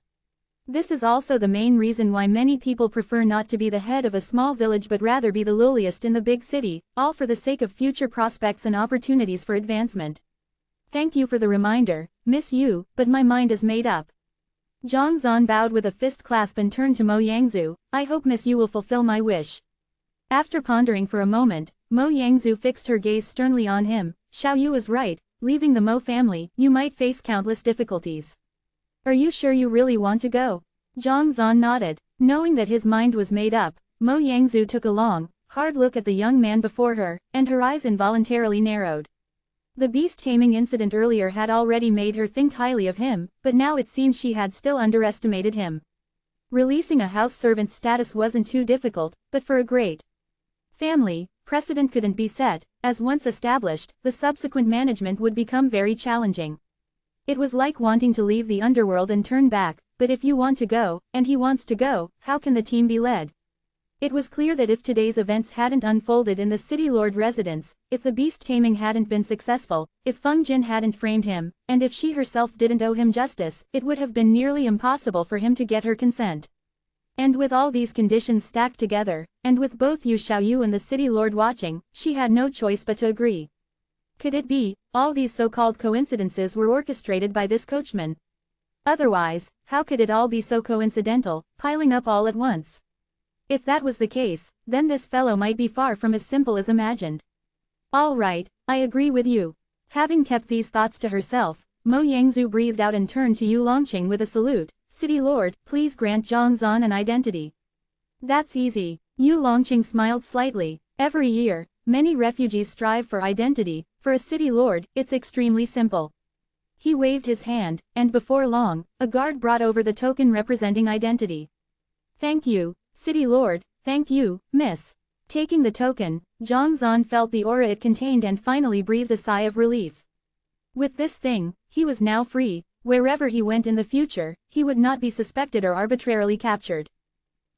This is also the main reason why many people prefer not to be the head of a small village but rather be the lowliest in the big city, all for the sake of future prospects and opportunities for advancement. Thank you for the reminder, Miss Yu, but my mind is made up. Zhang Zan bowed with a fist clasp and turned to Mo Yangzu. I hope Miss Yu will fulfill my wish. After pondering for a moment, Mo Yangzu fixed her gaze sternly on him. Xiao Yu is right, leaving the Mo family, you might face countless difficulties. Are you sure you really want to go? Zhang Zan nodded. Knowing that his mind was made up, Mo Yangzu took a long, hard look at the young man before her, and her eyes involuntarily narrowed. The beast taming incident earlier had already made her think highly of him, but now it seemed she had still underestimated him. Releasing a house servant's status wasn't too difficult, but for a great family, precedent couldn't be set, as once established, the subsequent management would become very challenging. It was like wanting to leave the underworld and turn back, but if you want to go, and he wants to go, how can the team be led? It was clear that if today's events hadn't unfolded in the city lord residence, if the beast taming hadn't been successful, if Feng Jin hadn't framed him, and if she herself didn't owe him justice, it would have been nearly impossible for him to get her consent. And with all these conditions stacked together, and with both Yu Xiaoyu and the city lord watching, she had no choice but to agree. Could it be, all these so-called coincidences were orchestrated by this coachman? Otherwise, how could it all be so coincidental, piling up all at once? If that was the case, then this fellow might be far from as simple as imagined. All right, I agree with you. Having kept these thoughts to herself, Mo Yangzu breathed out and turned to Yu Longqing with a salute. City Lord, please grant Zhang Zan an identity. That's easy. Yu Longqing smiled slightly. Every year, many refugees strive for identity. For a city lord, it's extremely simple. He waved his hand, and before long, a guard brought over the token representing identity. Thank you, City Lord, thank you, Miss. Taking the token, Zhang Zan felt the aura it contained and finally breathed a sigh of relief. With this thing, he was now free. Wherever he went in the future, he would not be suspected or arbitrarily captured.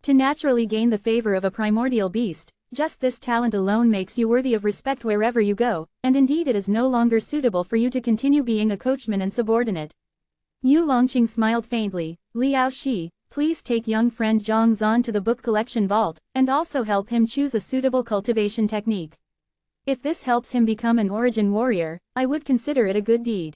To naturally gain the favor of a primordial beast, just this talent alone makes you worthy of respect wherever you go, and indeed it is no longer suitable for you to continue being a coachman and subordinate. Yu Longqing smiled faintly. Liao Shi, please take young friend Zhang Zan to the book collection vault, and also help him choose a suitable cultivation technique. If this helps him become an origin warrior, I would consider it a good deed.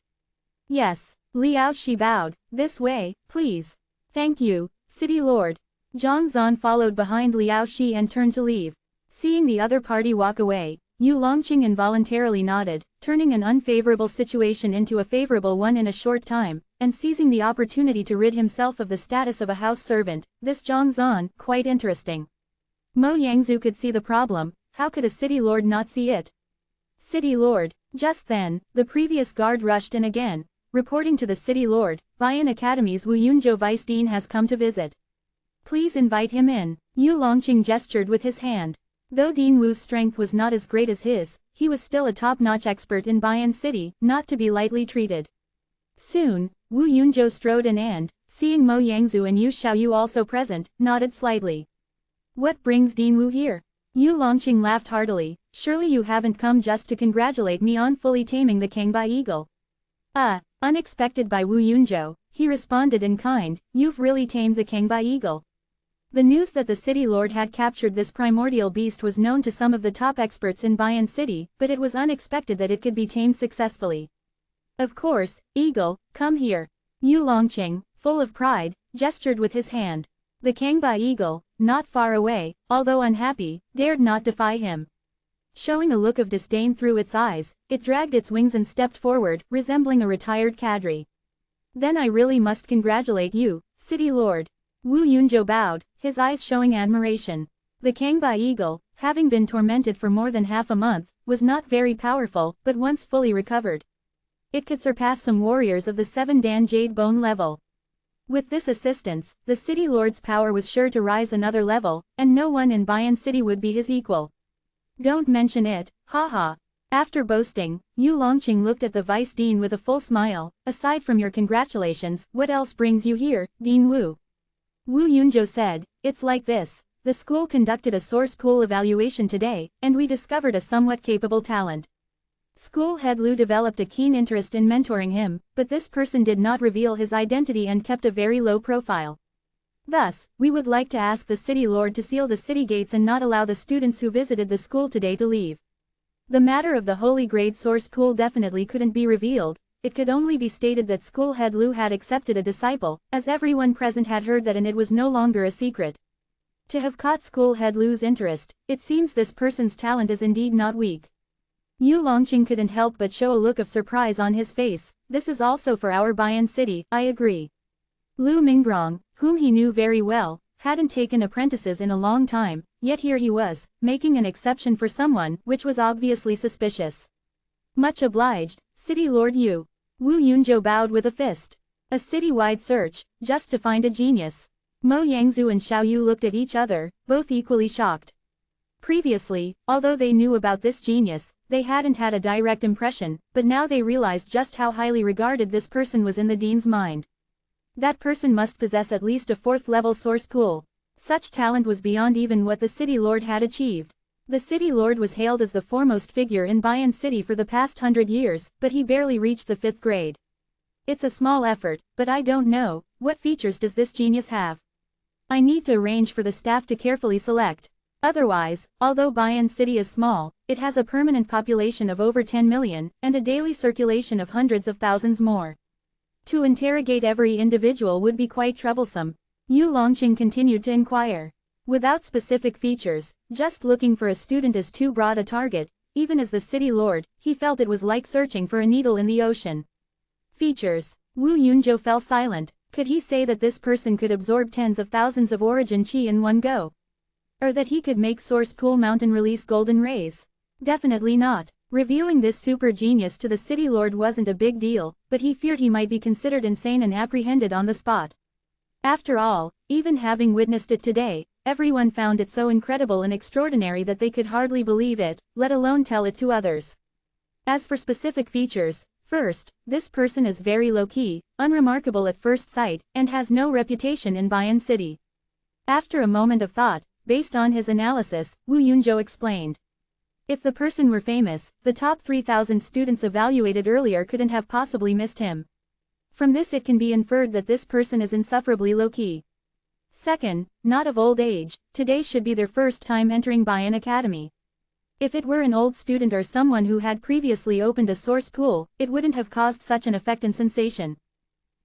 Yes, Liao Shi bowed. This way, please. Thank you, City Lord. Zhang Zan followed behind Liao Shi and turned to leave. Seeing the other party walk away, Yu Longqing involuntarily nodded, turning an unfavorable situation into a favorable one in a short time, and seizing the opportunity to rid himself of the status of a house servant. This Zhang Zan, quite interesting. Mo Yangzu could see the problem. How could a city lord not see it? City Lord. Just then, the previous guard rushed in again, reporting to the City Lord, Bayan Academy's Wu Yunzhou Vice Dean has come to visit. Please invite him in. Yu Longqing gestured with his hand. Though Dean Wu's strength was not as great as his, he was still a top-notch expert in Bayan City, not to be lightly treated. Soon, Wu Yunzhou strode in and, seeing Mo Yangzu and Yu Xiaoyu also present, nodded slightly. What brings Dean Wu here? Yu Longqing laughed heartily. Surely you haven't come just to congratulate me on fully taming the Kangbai eagle. Unexpected by Wu Yunzhou, he responded in kind, you've really tamed the Kangbai eagle. The news that the city lord had captured this primordial beast was known to some of the top experts in Bayan City, but it was unexpected that it could be tamed successfully. Of course, Eagle, come here. Yu Longqing, full of pride, gestured with his hand. The Kangbai eagle, not far away, although unhappy, dared not defy him. Showing a look of disdain through its eyes, it dragged its wings and stepped forward, resembling a retired cadre. Then I really must congratulate you, City Lord. Wu Yunzhou bowed, his eyes showing admiration. The Kangbai eagle, having been tormented for more than half a month, was not very powerful, but once fully recovered, it could surpass some warriors of the 7 Dan Jade Bone level. With this assistance, the City Lord's power was sure to rise another level, and no one in Bayan City would be his equal. Don't mention it, haha. After boasting, Yu Longqing looked at the Vice Dean with a full smile. Aside from your congratulations, what else brings you here, Dean Wu? Wu Yunzhou said, it's like this. The school conducted a source pool evaluation today, and we discovered a somewhat capable talent. School head Lu developed a keen interest in mentoring him, but this person did not reveal his identity and kept a very low profile. Thus, we would like to ask the City Lord to seal the city gates and not allow the students who visited the school today to leave. The matter of the holy grade source pool definitely couldn't be revealed. It could only be stated that school head Lu had accepted a disciple, as everyone present had heard that, and it was no longer a secret. To have caught school head Lu's interest, it seems this person's talent is indeed not weak. Yu Longqing couldn't help but show a look of surprise on his face. This is also for our Bayan City, I agree. Lu Mingbrong, whom he knew very well, hadn't taken apprentices in a long time, yet here he was, making an exception for someone, which was obviously suspicious. Much obliged, City Lord Yu. Wu Yunzhou bowed with a fist. A city-wide search, just to find a genius. Mo Yangzhu and Xiao Yu looked at each other, both equally shocked. Previously, although they knew about this genius, they hadn't had a direct impression, but now they realized just how highly regarded this person was in the dean's mind. That person must possess at least a 4th-level source pool. Such talent was beyond even what the City Lord had achieved. The City Lord was hailed as the foremost figure in Bayan City for the past 100 years, but he barely reached the 5th grade. It's a small effort, but I don't know, what features does this genius have? I need to arrange for the staff to carefully select. Otherwise, although Bayan City is small, it has a permanent population of over 10 million, and a daily circulation of hundreds of thousands more. To interrogate every individual would be quite troublesome. Yu Longqing continued to inquire. Without specific features, just looking for a student is too broad a target. Even as the City Lord, he felt it was like searching for a needle in the ocean. Features. Wu Yunzhou fell silent. Could he say that this person could absorb tens of thousands of origin chi in one go? Or that he could make source pool mountain release golden rays? Definitely not. Revealing this super genius to the City Lord wasn't a big deal, but he feared he might be considered insane and apprehended on the spot. After all, even having witnessed it today, everyone found it so incredible and extraordinary that they could hardly believe it, let alone tell it to others. As for specific features, first, this person is very low-key, unremarkable at first sight, and has no reputation in Bayan City. After a moment of thought, based on his analysis, Wu Yunzhou explained. If the person were famous, the top 3,000 students evaluated earlier couldn't have possibly missed him. From this it can be inferred that this person is insufferably low-key. Second, not of old age, today should be their first time entering Bayan Academy. If it were an old student or someone who had previously opened a source pool, it wouldn't have caused such an effect and sensation.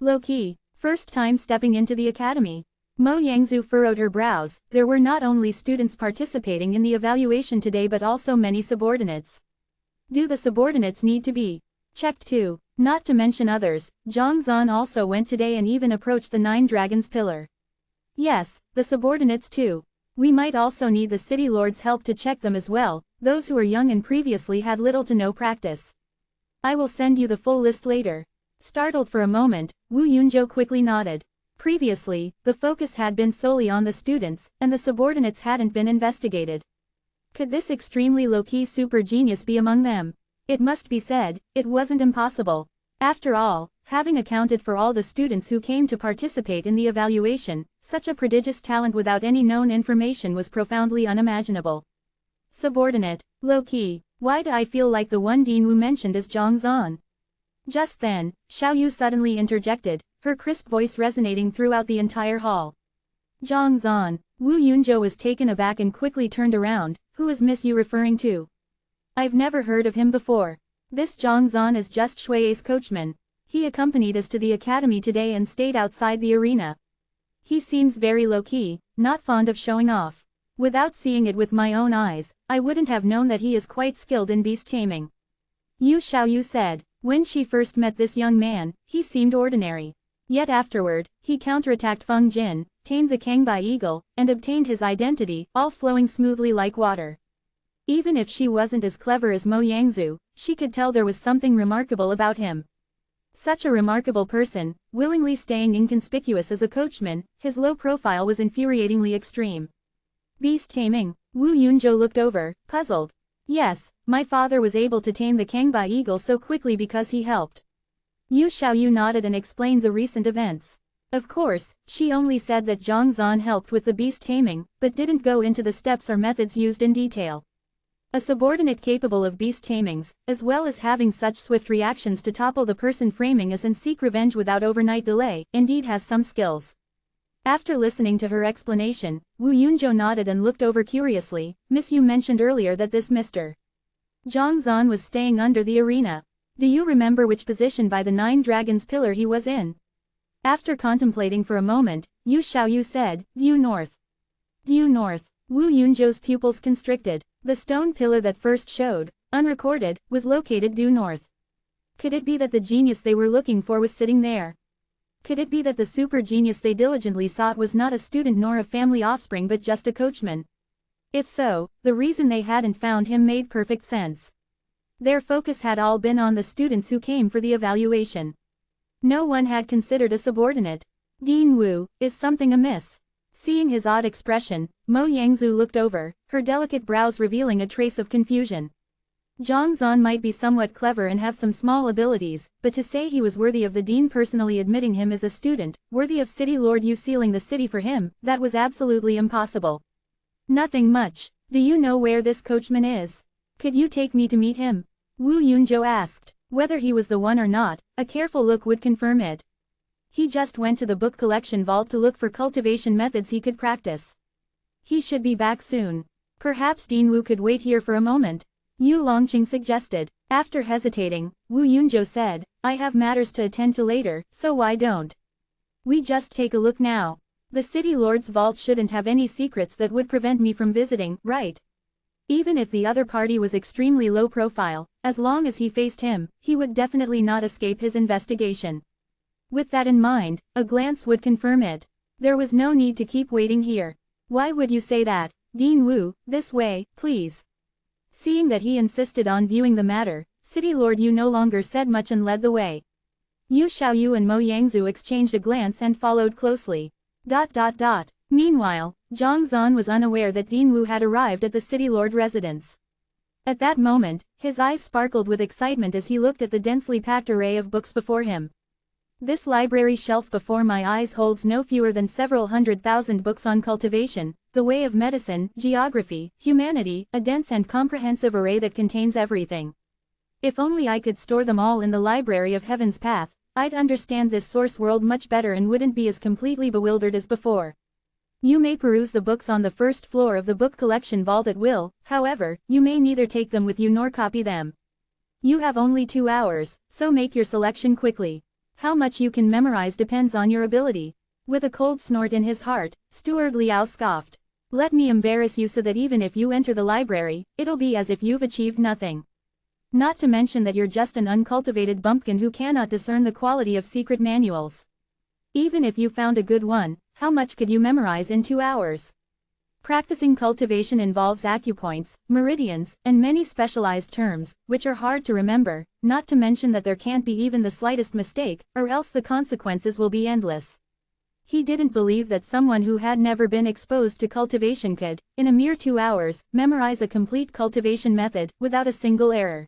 Low-key, first time stepping into the academy. Mo Yangzhu furrowed her brows. There were not only students participating in the evaluation today but also many subordinates. Do the subordinates need to be checked too? Not to mention others, Zhang Zan also went today and even approached the 9 Dragons Pillar. Yes, the subordinates too. We might also need the City Lord's help to check them as well, those who are young and previously had little to no practice. I will send you the full list later. Startled for a moment, Wu Yunzhou quickly nodded. Previously, the focus had been solely on the students, and the subordinates hadn't been investigated. Could this extremely low-key super genius be among them? It must be said, it wasn't impossible. After all, having accounted for all the students who came to participate in the evaluation, such a prodigious talent without any known information was profoundly unimaginable. Subordinate, low-key, why do I feel like the one Dean Wu mentioned is Zhang Zan? Just then, Xiao Yu suddenly interjected, her crisp voice resonating throughout the entire hall. Zhang Zan. Wu Yunzhou was taken aback and quickly turned around. Who is Miss Yu referring to? I've never heard of him before. This Zhang Zan is just Shui's coachman. He accompanied us to the academy today and stayed outside the arena. He seems very low-key, not fond of showing off. Without seeing it with my own eyes, I wouldn't have known that he is quite skilled in beast taming. Xiao Yu said. When she first met this young man, he seemed ordinary. Yet afterward, he counterattacked Feng Jin, tamed the Kangbai eagle, and obtained his identity, all flowing smoothly like water. Even if she wasn't as clever as Mo Yangzu, she could tell there was something remarkable about him. Such a remarkable person, willingly staying inconspicuous as a coachman, his low profile was infuriatingly extreme. Beast taming. Wu Yunzhou looked over, puzzled. Yes, my father was able to tame the Kangbai eagle so quickly because he helped. Yu Xiaoyu nodded and explained the recent events. Of course, she only said that Zhang Zan helped with the beast taming, but didn't go into the steps or methods used in detail. A subordinate capable of beast tamings, as well as having such swift reactions to topple the person framing us and seek revenge without overnight delay, indeed has some skills. After listening to her explanation, Wu Yunzhou nodded and looked over curiously. Miss Yu mentioned earlier that this Mr. Zhang Zan was staying under the arena. Do you remember which position by the Nine Dragons pillar he was in? After contemplating for a moment, Yu Xiaoyu said, Due north. Due north. Wu Yunzhou's pupils constricted. The stone pillar that first showed, unrecorded, was located due north. Could it be that the genius they were looking for was sitting there? Could it be that the super genius they diligently sought was not a student nor a family offspring but just a coachman? If so, the reason they hadn't found him made perfect sense. Their focus had all been on the students who came for the evaluation. No one had considered a subordinate. Dean Wu, is something amiss? Seeing his odd expression, Mo Yangzu looked over, her delicate brows revealing a trace of confusion. Zhang Zan might be somewhat clever and have some small abilities, but to say he was worthy of the dean personally admitting him as a student, worthy of City Lord Yu sealing the city for him, that was absolutely impossible. Nothing much. Do you know where this coachman is? Could you take me to meet him? Wu Yunzhou asked. Whether he was the one or not, a careful look would confirm it. He just went to the book collection vault to look for cultivation methods he could practice. He should be back soon. Perhaps Dean Wu could wait here for a moment. Yu Longqing suggested. After hesitating, Wu Yunzhou said, I have matters to attend to later, so why don't we just take a look now? The City Lord's vault shouldn't have any secrets that would prevent me from visiting, right? Even if the other party was extremely low profile, as long as he faced him, he would definitely not escape his investigation. With that in mind, a glance would confirm it. There was no need to keep waiting here. Why would you say that? Dean Wu, this way, please. Seeing that he insisted on viewing the matter, City Lord Yu no longer said much and led the way. Yu Xiaoyu and Mo Yangzu exchanged a glance and followed closely. Meanwhile, Zhang Zan was unaware that Dean Wu had arrived at the City Lord residence. At that moment, his eyes sparkled with excitement as he looked at the densely packed array of books before him. This library shelf before my eyes holds no fewer than several 100,000 books on cultivation, the way of medicine, geography, humanity, a dense and comprehensive array that contains everything. If only I could store them all in the library of Heaven's Path, I'd understand this source world much better and wouldn't be as completely bewildered as before. You may peruse the books on the first floor of the book collection vault at will, however, you may neither take them with you nor copy them. You have only 2 hours, so make your selection quickly. How much you can memorize depends on your ability. With a cold snort in his heart, Steward Liao scoffed. Let me embarrass you so that even if you enter the library, it'll be as if you've achieved nothing. Not to mention that you're just an uncultivated bumpkin who cannot discern the quality of secret manuals. Even if you found a good one, how much could you memorize in 2 hours? Practicing cultivation involves acupoints, meridians, and many specialized terms, which are hard to remember, not to mention that there can't be even the slightest mistake, or else the consequences will be endless. He didn't believe that someone who had never been exposed to cultivation could, in a mere 2 hours, memorize a complete cultivation method, without a single error.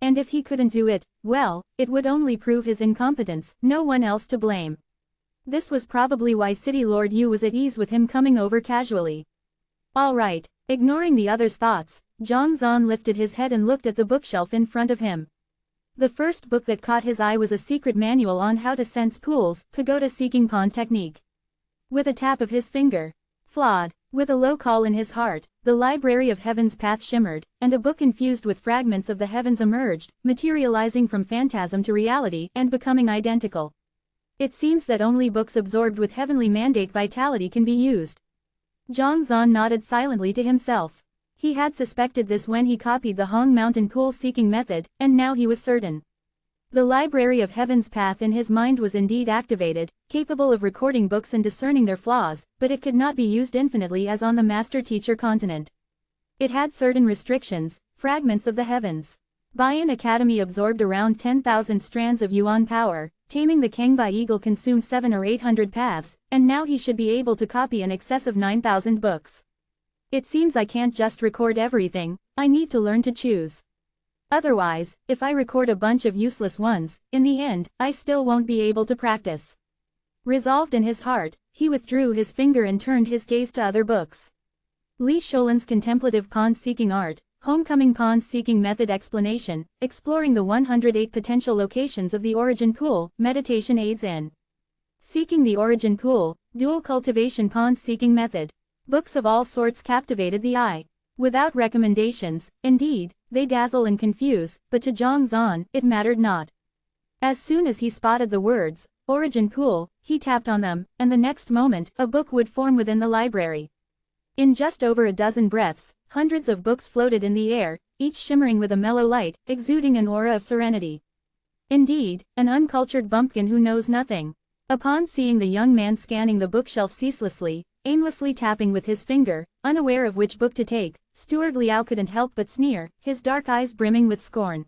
And if he couldn't do it, well, it would only prove his incompetence, no one else to blame. This was probably why City Lord Yu was at ease with him coming over casually. All right. Ignoring the other's thoughts, Zhang Zan lifted his head and looked at the bookshelf in front of him. The first book that caught his eye was a secret manual on how to sense pools, pagoda seeking pond technique. With a tap of his finger, flawed, with a low call in his heart, the library of Heaven's Path shimmered, and a book infused with fragments of the heavens emerged, materializing from phantasm to reality and becoming identical. It seems that only books absorbed with heavenly mandate vitality can be used. Zhang Zan nodded silently to himself. He had suspected this when he copied the Hong Mountain pool seeking method, and now he was certain. The library of Heaven's Path in his mind was indeed activated, capable of recording books and discerning their flaws, but it could not be used infinitely as on the master-teacher continent. It had certain restrictions, fragments of the heavens. Bayan Academy absorbed around 10,000 strands of yuan power, taming the Kangbai eagle consumed 700 or 800 paths, and now he should be able to copy an excess of 9,000 books. It seems I can't just record everything, I need to learn to choose. Otherwise, if I record a bunch of useless ones, in the end, I still won't be able to practice. Resolved in his heart, he withdrew his finger and turned his gaze to other books. Li Sholin's Contemplative Pond-Seeking Art, Homecoming Pond-Seeking Method Explanation, exploring the 108 potential locations of the origin pool, meditation aids in seeking the origin pool, dual cultivation pond-seeking method. Books of all sorts captivated the eye. Without recommendations, indeed, they dazzle and confuse, but to Zhang Zan, it mattered not. As soon as he spotted the words, origin pool, he tapped on them, and the next moment, a book would form within the library. In just over a dozen breaths, hundreds of books floated in the air, each shimmering with a mellow light, exuding an aura of serenity. Indeed, an uncultured bumpkin who knows nothing. Upon seeing the young man scanning the bookshelf ceaselessly, aimlessly tapping with his finger, unaware of which book to take, Steward Liao couldn't help but sneer, his dark eyes brimming with scorn.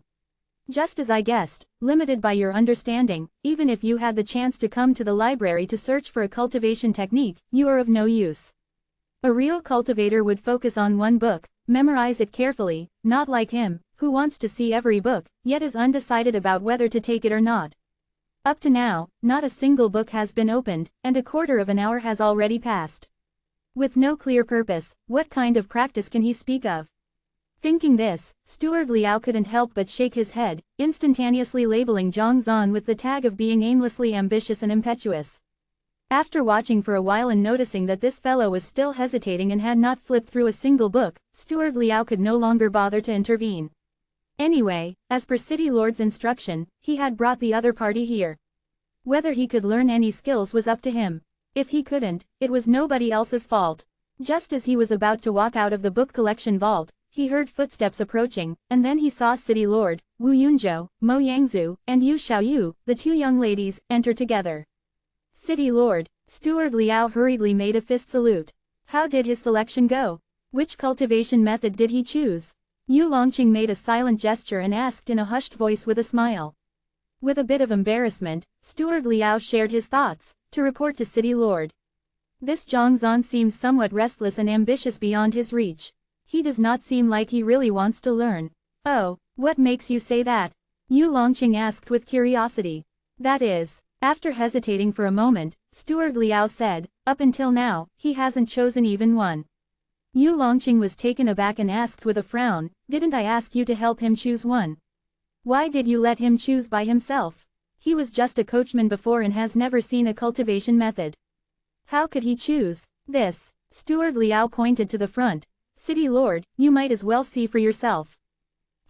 Just as I guessed, limited by your understanding, even if you had the chance to come to the library to search for a cultivation technique, you are of no use. A real cultivator would focus on one book, memorize it carefully, not like him, who wants to see every book, yet is undecided about whether to take it or not. Up to now, not a single book has been opened, and a quarter of an hour has already passed. With no clear purpose, what kind of practice can he speak of? Thinking this, Steward Liao couldn't help but shake his head, instantaneously labeling Zhang Zan with the tag of being aimlessly ambitious and impetuous. After watching for a while and noticing that this fellow was still hesitating and had not flipped through a single book, Steward Liao could no longer bother to intervene. Anyway, as per City Lord's instruction, he had brought the other party here. Whether he could learn any skills was up to him. If he couldn't, it was nobody else's fault. Just as he was about to walk out of the book collection vault, he heard footsteps approaching, and then he saw City Lord, Wu Yunzhou, Mo Yangzhu, and Yu Xiaoyu, the two young ladies, enter together. City Lord, Steward Liao hurriedly made a fist salute. How did his selection go? Which cultivation method did he choose? Yu Longqing made a silent gesture and asked in a hushed voice with a smile. With a bit of embarrassment, Steward Liao shared his thoughts, to report to City Lord. This Zhang Zan seems somewhat restless and ambitious beyond his reach. He does not seem like he really wants to learn. Oh, what makes you say that? Yu Longqing asked with curiosity. That is, after hesitating for a moment, Steward Liao said, up until now, he hasn't chosen even one. Yu Longqing was taken aback and asked with a frown, didn't I ask you to help him choose one? Why did you let him choose by himself? He was just a coachman before and has never seen a cultivation method. How could he choose? This, Steward Liao pointed to the front. City Lord, you might as well see for yourself.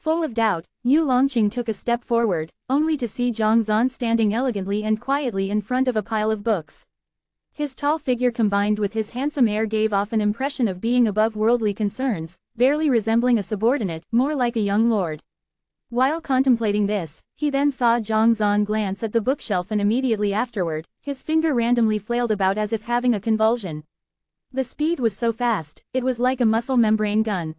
Full of doubt, Yu Longqing took a step forward, only to see Zhang Zan standing elegantly and quietly in front of a pile of books. His tall figure combined with his handsome air gave off an impression of being above worldly concerns, barely resembling a subordinate, more like a young lord. While contemplating this, he then saw Zhang Zan glance at the bookshelf and immediately afterward, his finger randomly flailed about as if having a convulsion. The speed was so fast, it was like a muscle membrane gun.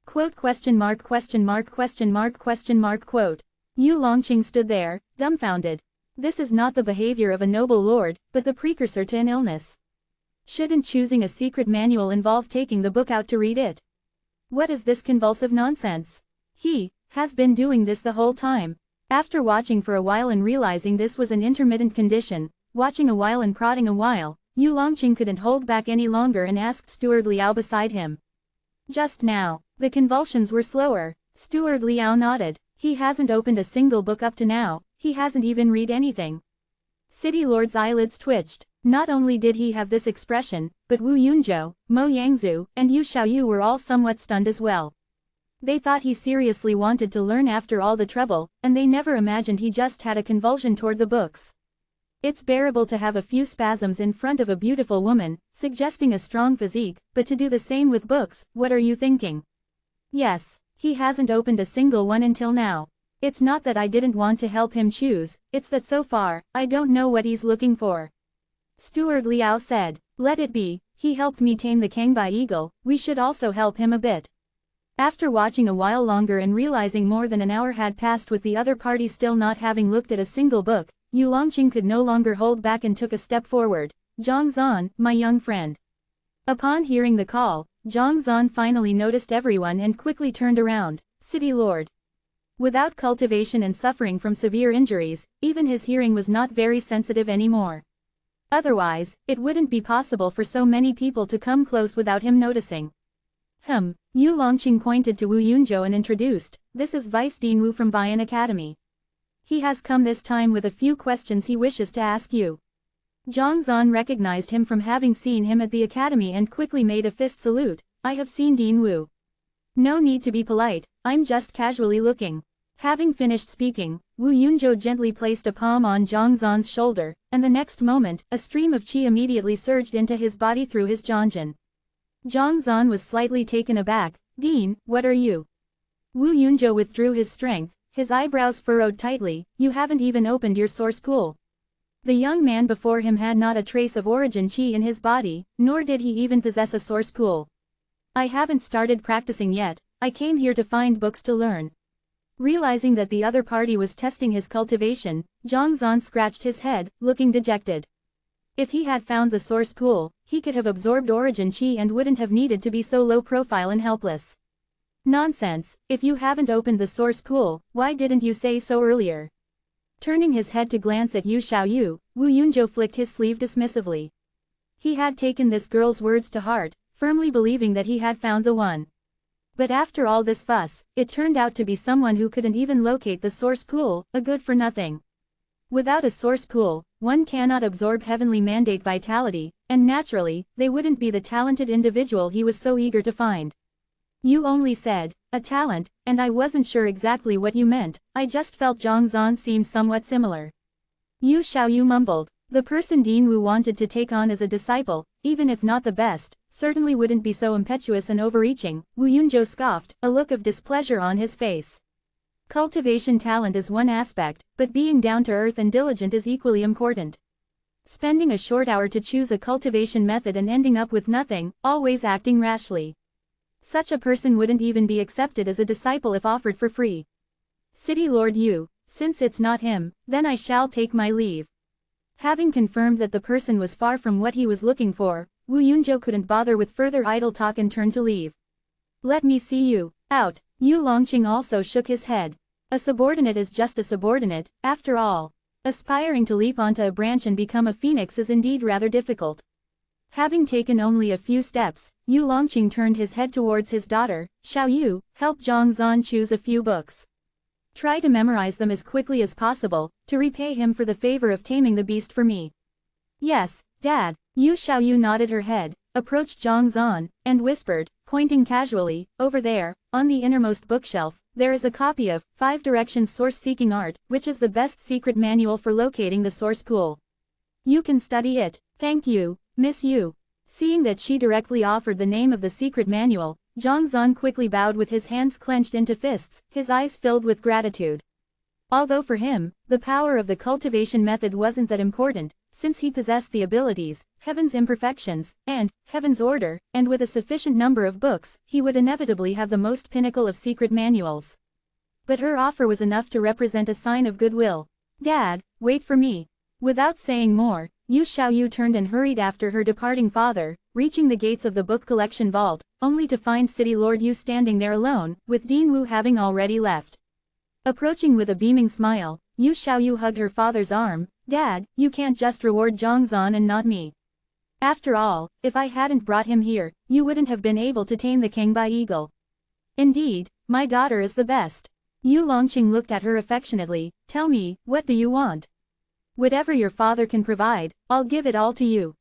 Quote question mark question mark question mark question mark quote. Yu Longqing stood there, dumbfounded. This is not the behavior of a noble lord, but the precursor to an illness. Shouldn't choosing a secret manual involve taking the book out to read it? What is this convulsive nonsense? He has been doing this the whole time. After watching for a while and realizing this was an intermittent condition, watching a while and prodding a while, Yu Longqing couldn't hold back any longer and asked Steward Liao beside him. Just now, the convulsions were slower. Steward Liao nodded. He hasn't opened a single book up to now, he hasn't even read anything. City Lord's eyelids twitched. Not only did he have this expression, but Wu Yunzhou, Mo Yangzhu, and Yu Xiaoyu were all somewhat stunned as well. They thought he seriously wanted to learn after all the trouble, and they never imagined he just had a convulsion toward the books. It's bearable to have a few spasms in front of a beautiful woman, suggesting a strong physique, but to do the same with books, what are you thinking? Yes, he hasn't opened a single one until now. It's not that I didn't want to help him choose, it's that so far, I don't know what he's looking for. Steward Liao said, let it be, he helped me tame the Kangbai eagle, we should also help him a bit. After watching a while longer and realizing more than an hour had passed with the other party still not having looked at a single book, Yu Longqing could no longer hold back and took a step forward. "Zhang Zan, my young friend." Upon hearing the call, Zhang Zan finally noticed everyone and quickly turned around. City Lord. Without cultivation and suffering from severe injuries, even his hearing was not very sensitive anymore. Otherwise, it wouldn't be possible for so many people to come close without him noticing. Yu Longqing pointed to Wu Yunzhou and introduced, "This is Vice Dean Wu from Bayan Academy. He has come this time with a few questions he wishes to ask you." Zhang Zan recognized him from having seen him at the academy and quickly made a fist salute. "I have seen Dean Wu. No need to be polite, I'm just casually looking." Having finished speaking, Wu Yunzhou gently placed a palm on Zhang Zan's shoulder, and the next moment, a stream of qi immediately surged into his body through his Zhangjin. Zhang Zan was slightly taken aback. "Dean, what are you?" Wu Yunzhou withdrew his strength, his eyebrows furrowed tightly. "You haven't even opened your source pool." The young man before him had not a trace of origin qi in his body, nor did he even possess a source pool. "I haven't started practicing yet, I came here to find books to learn." Realizing that the other party was testing his cultivation, Zhang Zan scratched his head, looking dejected. If he had found the source pool, he could have absorbed origin qi and wouldn't have needed to be so low profile and helpless. "Nonsense, if you haven't opened the source pool, why didn't you say so earlier?" Turning his head to glance at Yu Xiaoyu, Wu Yunzhou flicked his sleeve dismissively. He had taken this girl's words to heart, firmly believing that he had found the one. But after all this fuss, it turned out to be someone who couldn't even locate the source pool, a good-for-nothing. Without a source pool, one cannot absorb heavenly mandate vitality, and naturally, they wouldn't be the talented individual he was so eager to find. "You only said, a talent, and I wasn't sure exactly what you meant, I just felt Zhang Zan seemed somewhat similar." Yu Xiaoyu mumbled. The person Dean Wu wanted to take on as a disciple, even if not the best, certainly wouldn't be so impetuous and overreaching. Wu Yunzhou scoffed, a look of displeasure on his face. Cultivation talent is one aspect, but being down-to-earth and diligent is equally important. Spending a short hour to choose a cultivation method and ending up with nothing, always acting rashly. Such a person wouldn't even be accepted as a disciple if offered for free. "City Lord Yu, since it's not him, then I shall take my leave." Having confirmed that the person was far from what he was looking for, Wu Yunzhou couldn't bother with further idle talk and turned to leave. "Let me see you out." Yu Longqing also shook his head. A subordinate is just a subordinate, after all. Aspiring to leap onto a branch and become a phoenix is indeed rather difficult. Having taken only a few steps, Yu Longqing turned his head towards his daughter. "Xiaoyu, help Zhang Zan choose a few books. Try to memorize them as quickly as possible, to repay him for the favor of taming the beast for me." "Yes, Dad." Yu Xiaoyu nodded her head, approached Zhang Zan, and whispered, pointing casually, "Over there, on the innermost bookshelf, there is a copy of 5 Directions Source-Seeking Art, which is the best secret manual for locating the source pool. You can study it." "Thank you, Miss Yu." Seeing that she directly offered the name of the secret manual, Zhang Zan quickly bowed with his hands clenched into fists, his eyes filled with gratitude. Although for him, the power of the cultivation method wasn't that important, since he possessed the abilities, heaven's imperfections, and heaven's order, and with a sufficient number of books, he would inevitably have the most pinnacle of secret manuals. But her offer was enough to represent a sign of goodwill. "Dad, wait for me." Without saying more, Yu Xiaoyu turned and hurried after her departing father, reaching the gates of the book collection vault, only to find City Lord Yu standing there alone, with Dean Wu having already left. Approaching with a beaming smile, Yu Xiaoyu hugged her father's arm. "Dad, you can't just reward Zhang Zan and not me. After all, if I hadn't brought him here, you wouldn't have been able to tame the Kangbai eagle. Indeed, my daughter is the best." Yu Longqing looked at her affectionately. "Tell me, what do you want? Whatever your father can provide, I'll give it all to you.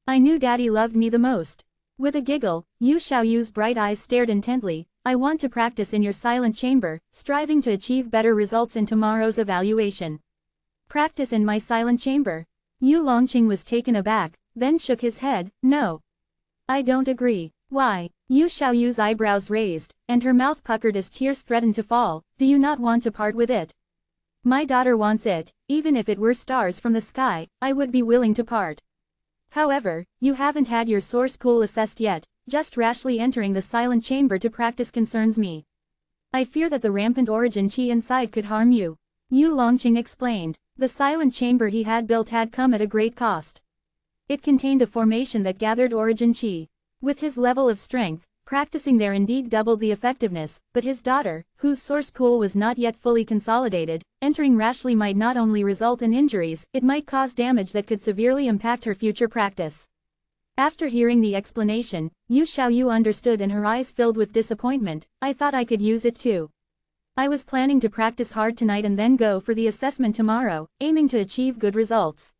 I knew Daddy loved me the most." With a giggle, Yu Xiaoyu's bright eyes stared intently. "I want to practice in your silent chamber, striving to achieve better results in tomorrow's evaluation." "Practice in my silent chamber?" Yu Longqing was taken aback, then shook his head. "No. I don't agree." "Why?" Yu Xiaoyu's eyebrows raised, and her mouth puckered as tears threatened to fall. "Do you not want to part with it?" "My daughter wants it, even if it were stars from the sky, I would be willing to part. However, you haven't had your source pool assessed yet, just rashly entering the silent chamber to practice concerns me. I fear that the rampant origin chi inside could harm you. Yu Longqing explained. The silent chamber he had built had come at a great cost. It contained a formation that gathered origin chi. With his level of strength, practicing there indeed doubled the effectiveness, but his daughter, whose source pool was not yet fully consolidated, entering rashly might not only result in injuries, it might cause damage that could severely impact her future practice. After hearing the explanation, Yu Xiaoyu understood and her eyes filled with disappointment. I thought I could use it too. I was planning to practice hard tonight and then go for the assessment tomorrow, aiming to achieve good results.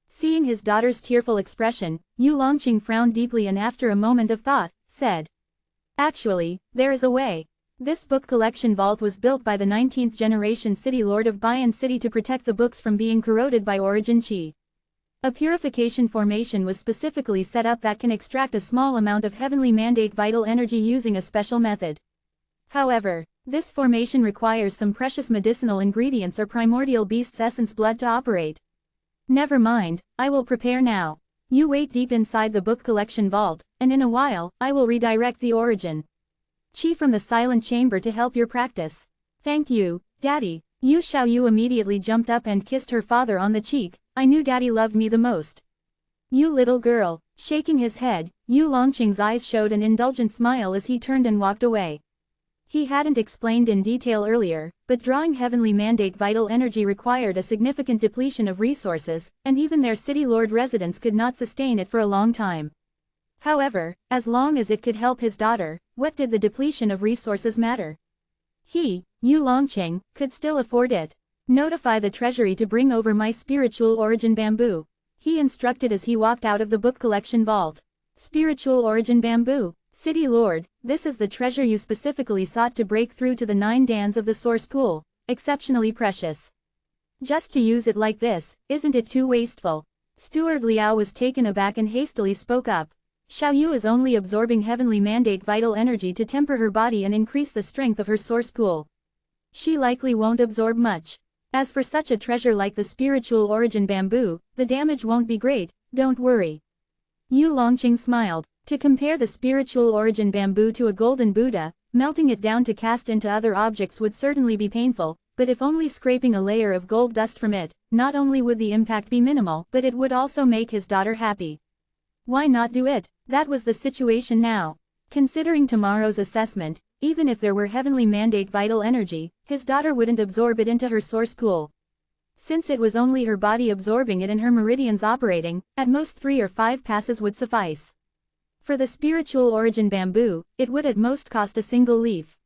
Seeing his daughter's tearful expression, Yu Longqing frowned deeply and after a moment of thought, said, "Actually, there is a way. This book collection vault was built by the 19th generation city lord of Bayan City to protect the books from being corroded by origin chi. A purification formation was specifically set up that can extract a small amount of heavenly mandate vital energy using a special method. However, this formation requires some precious medicinal ingredients or primordial beast's essence blood to operate. Never mind, I will prepare now. You wait deep inside the book collection vault, and in a while, I will redirect the origin chi from the silent chamber to help your practice." "Thank you, Daddy." Yu Xiaoyu immediately jumped up and kissed her father on the cheek. "I knew Daddy loved me the most." "You little girl." Shaking his head, Yu Longqing's eyes showed an indulgent smile as he turned and walked away. He hadn't explained in detail earlier, but drawing heavenly mandate vital energy required a significant depletion of resources, and even their city lord residents could not sustain it for a long time. However, as long as it could help his daughter, what did the depletion of resources matter? He, Yu Longqing, could still afford it. "Notify the treasury to bring over my spiritual origin bamboo," he instructed as he walked out of the book collection vault. "Spiritual origin bamboo? City Lord, this is the treasure you specifically sought to break through to the 9 dans of the source pool, exceptionally precious. Just to use it like this, isn't it too wasteful?" Steward Liao was taken aback and hastily spoke up. "Xiaoyu is only absorbing heavenly mandate vital energy to temper her body and increase the strength of her source pool. She likely won't absorb much. As for such a treasure like the spiritual origin bamboo, the damage won't be great, don't worry." Yu Longqing smiled. To compare the spiritual origin bamboo to a golden Buddha, melting it down to cast into other objects would certainly be painful, but if only scraping a layer of gold dust from it, not only would the impact be minimal, but it would also make his daughter happy. Why not do it? That was the situation now. Considering tomorrow's assessment, even if there were heavenly mandate vital energy, his daughter wouldn't absorb it into her source pool. Since it was only her body absorbing it and her meridians operating, at most 3 or 5 passes would suffice. For the spiritual origin bamboo, it would at most cost a single leaf.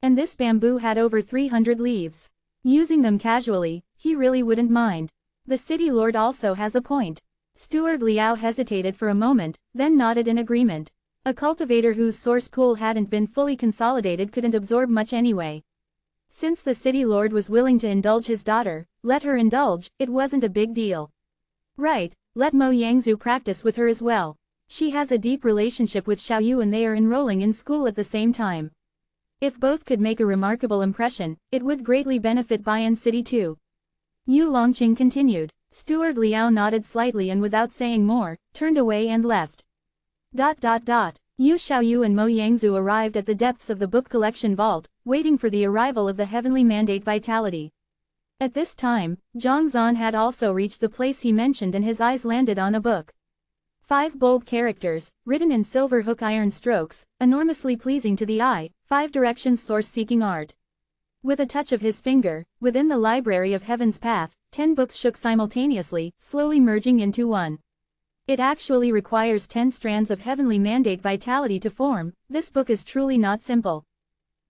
And this bamboo had over 300 leaves. Using them casually, he really wouldn't mind. The city lord also has a point. Steward Liao hesitated for a moment, then nodded in agreement. A cultivator whose source pool hadn't been fully consolidated couldn't absorb much anyway. Since the city lord was willing to indulge his daughter, let her indulge, it wasn't a big deal. Right, let Mo Yangzhu practice with her as well. She has a deep relationship with Xiaoyu and they are enrolling in school at the same time. If both could make a remarkable impression, it would greatly benefit Bayan City too. Yu Longqing continued. Steward Liao nodded slightly and without saying more, turned away and left. Yu Xiaoyu and Mo Yangzhu arrived at the depths of the book collection vault, waiting for the arrival of the heavenly mandate vitality. At this time, Zhang Zan had also reached the place he mentioned and his eyes landed on a book. 5 bold characters, written in silver hook iron strokes, enormously pleasing to the eye, 5 directions source-seeking art. With a touch of his finger, within the library of Heaven's Path, 10 books shook simultaneously, slowly merging into one. It actually requires 10 strands of heavenly mandate vitality to form. This book is truly not simple.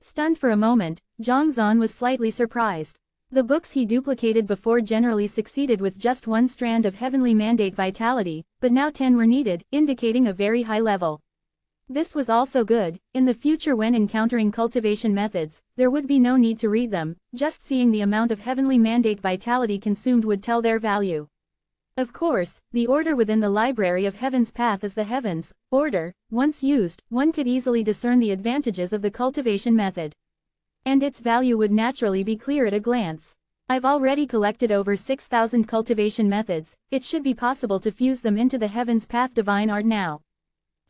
Stunned for a moment, Zhang Zan was slightly surprised. The books he duplicated before generally succeeded with just 1 strand of heavenly mandate vitality, but now 10 were needed, indicating a very high level. This was also good. In the future when encountering cultivation methods, there would be no need to read them, just seeing the amount of heavenly mandate vitality consumed would tell their value. Of course, the order within the library of Heaven's Path is the Heavens order. Once used, one could easily discern the advantages of the cultivation method. And its value would naturally be clear at a glance. I've already collected over 6,000 cultivation methods, it should be possible to fuse them into the Heaven's Path divine art now.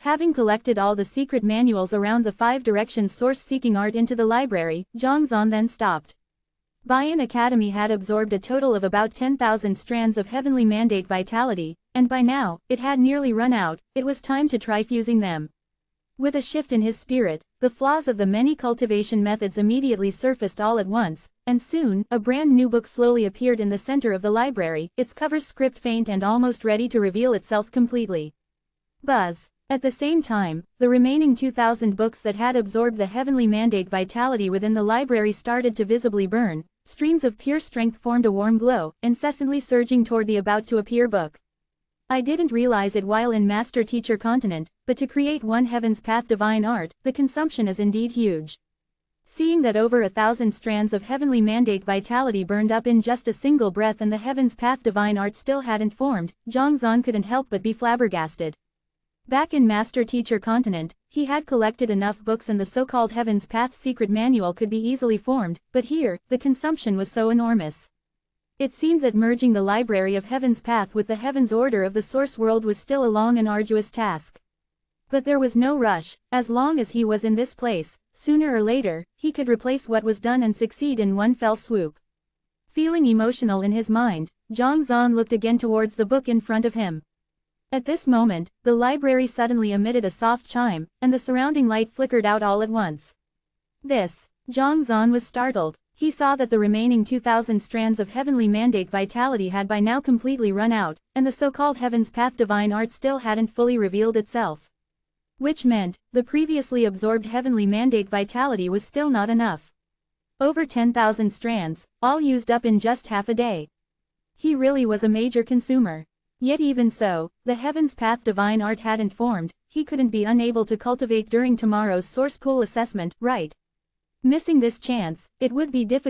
Having collected all the secret manuals around the 5 directions source-seeking art into the library, Zhang Zan then stopped. Bayan Academy had absorbed a total of about 10,000 strands of heavenly mandate vitality, and by now, it had nearly run out. It was time to try fusing them. With a shift in his spirit, the flaws of the many cultivation methods immediately surfaced all at once, and soon, a brand new book slowly appeared in the center of the library, its cover script faint and almost ready to reveal itself completely. Buzz. At the same time, the remaining 2,000 books that had absorbed the heavenly mandate vitality within the library started to visibly burn. Streams of pure strength formed a warm glow, incessantly surging toward the about-to-appear book. I didn't realize it while in Master Teacher Continent, but to create one Heaven's Path divine art, the consumption is indeed huge. Seeing that over 1,000 strands of heavenly mandate vitality burned up in just a single breath and the Heaven's Path divine art still hadn't formed, Zhang Zan couldn't help but be flabbergasted. Back in Master Teacher Continent, he had collected enough books and the so-called Heaven's Path secret manual could be easily formed, but here, the consumption was so enormous. It seemed that merging the library of Heaven's Path with the Heaven's Order of the Source World was still a long and arduous task. But there was no rush. As long as he was in this place, sooner or later, he could replace what was done and succeed in one fell swoop. Feeling emotional in his mind, Zhang Zan looked again towards the book in front of him. At this moment, the library suddenly emitted a soft chime, and the surrounding light flickered out all at once. Zhang Zan was startled. He saw that the remaining 2,000 strands of heavenly mandate vitality had by now completely run out, and the so-called Heaven's Path divine art still hadn't fully revealed itself. Which meant, the previously absorbed heavenly mandate vitality was still not enough. Over 10,000 strands, all used up in just half a day. He really was a major consumer. Yet even so, the Heaven's Path divine art hadn't formed. He couldn't be unable to cultivate during tomorrow's source pool assessment, right? Missing this chance, it would be difficult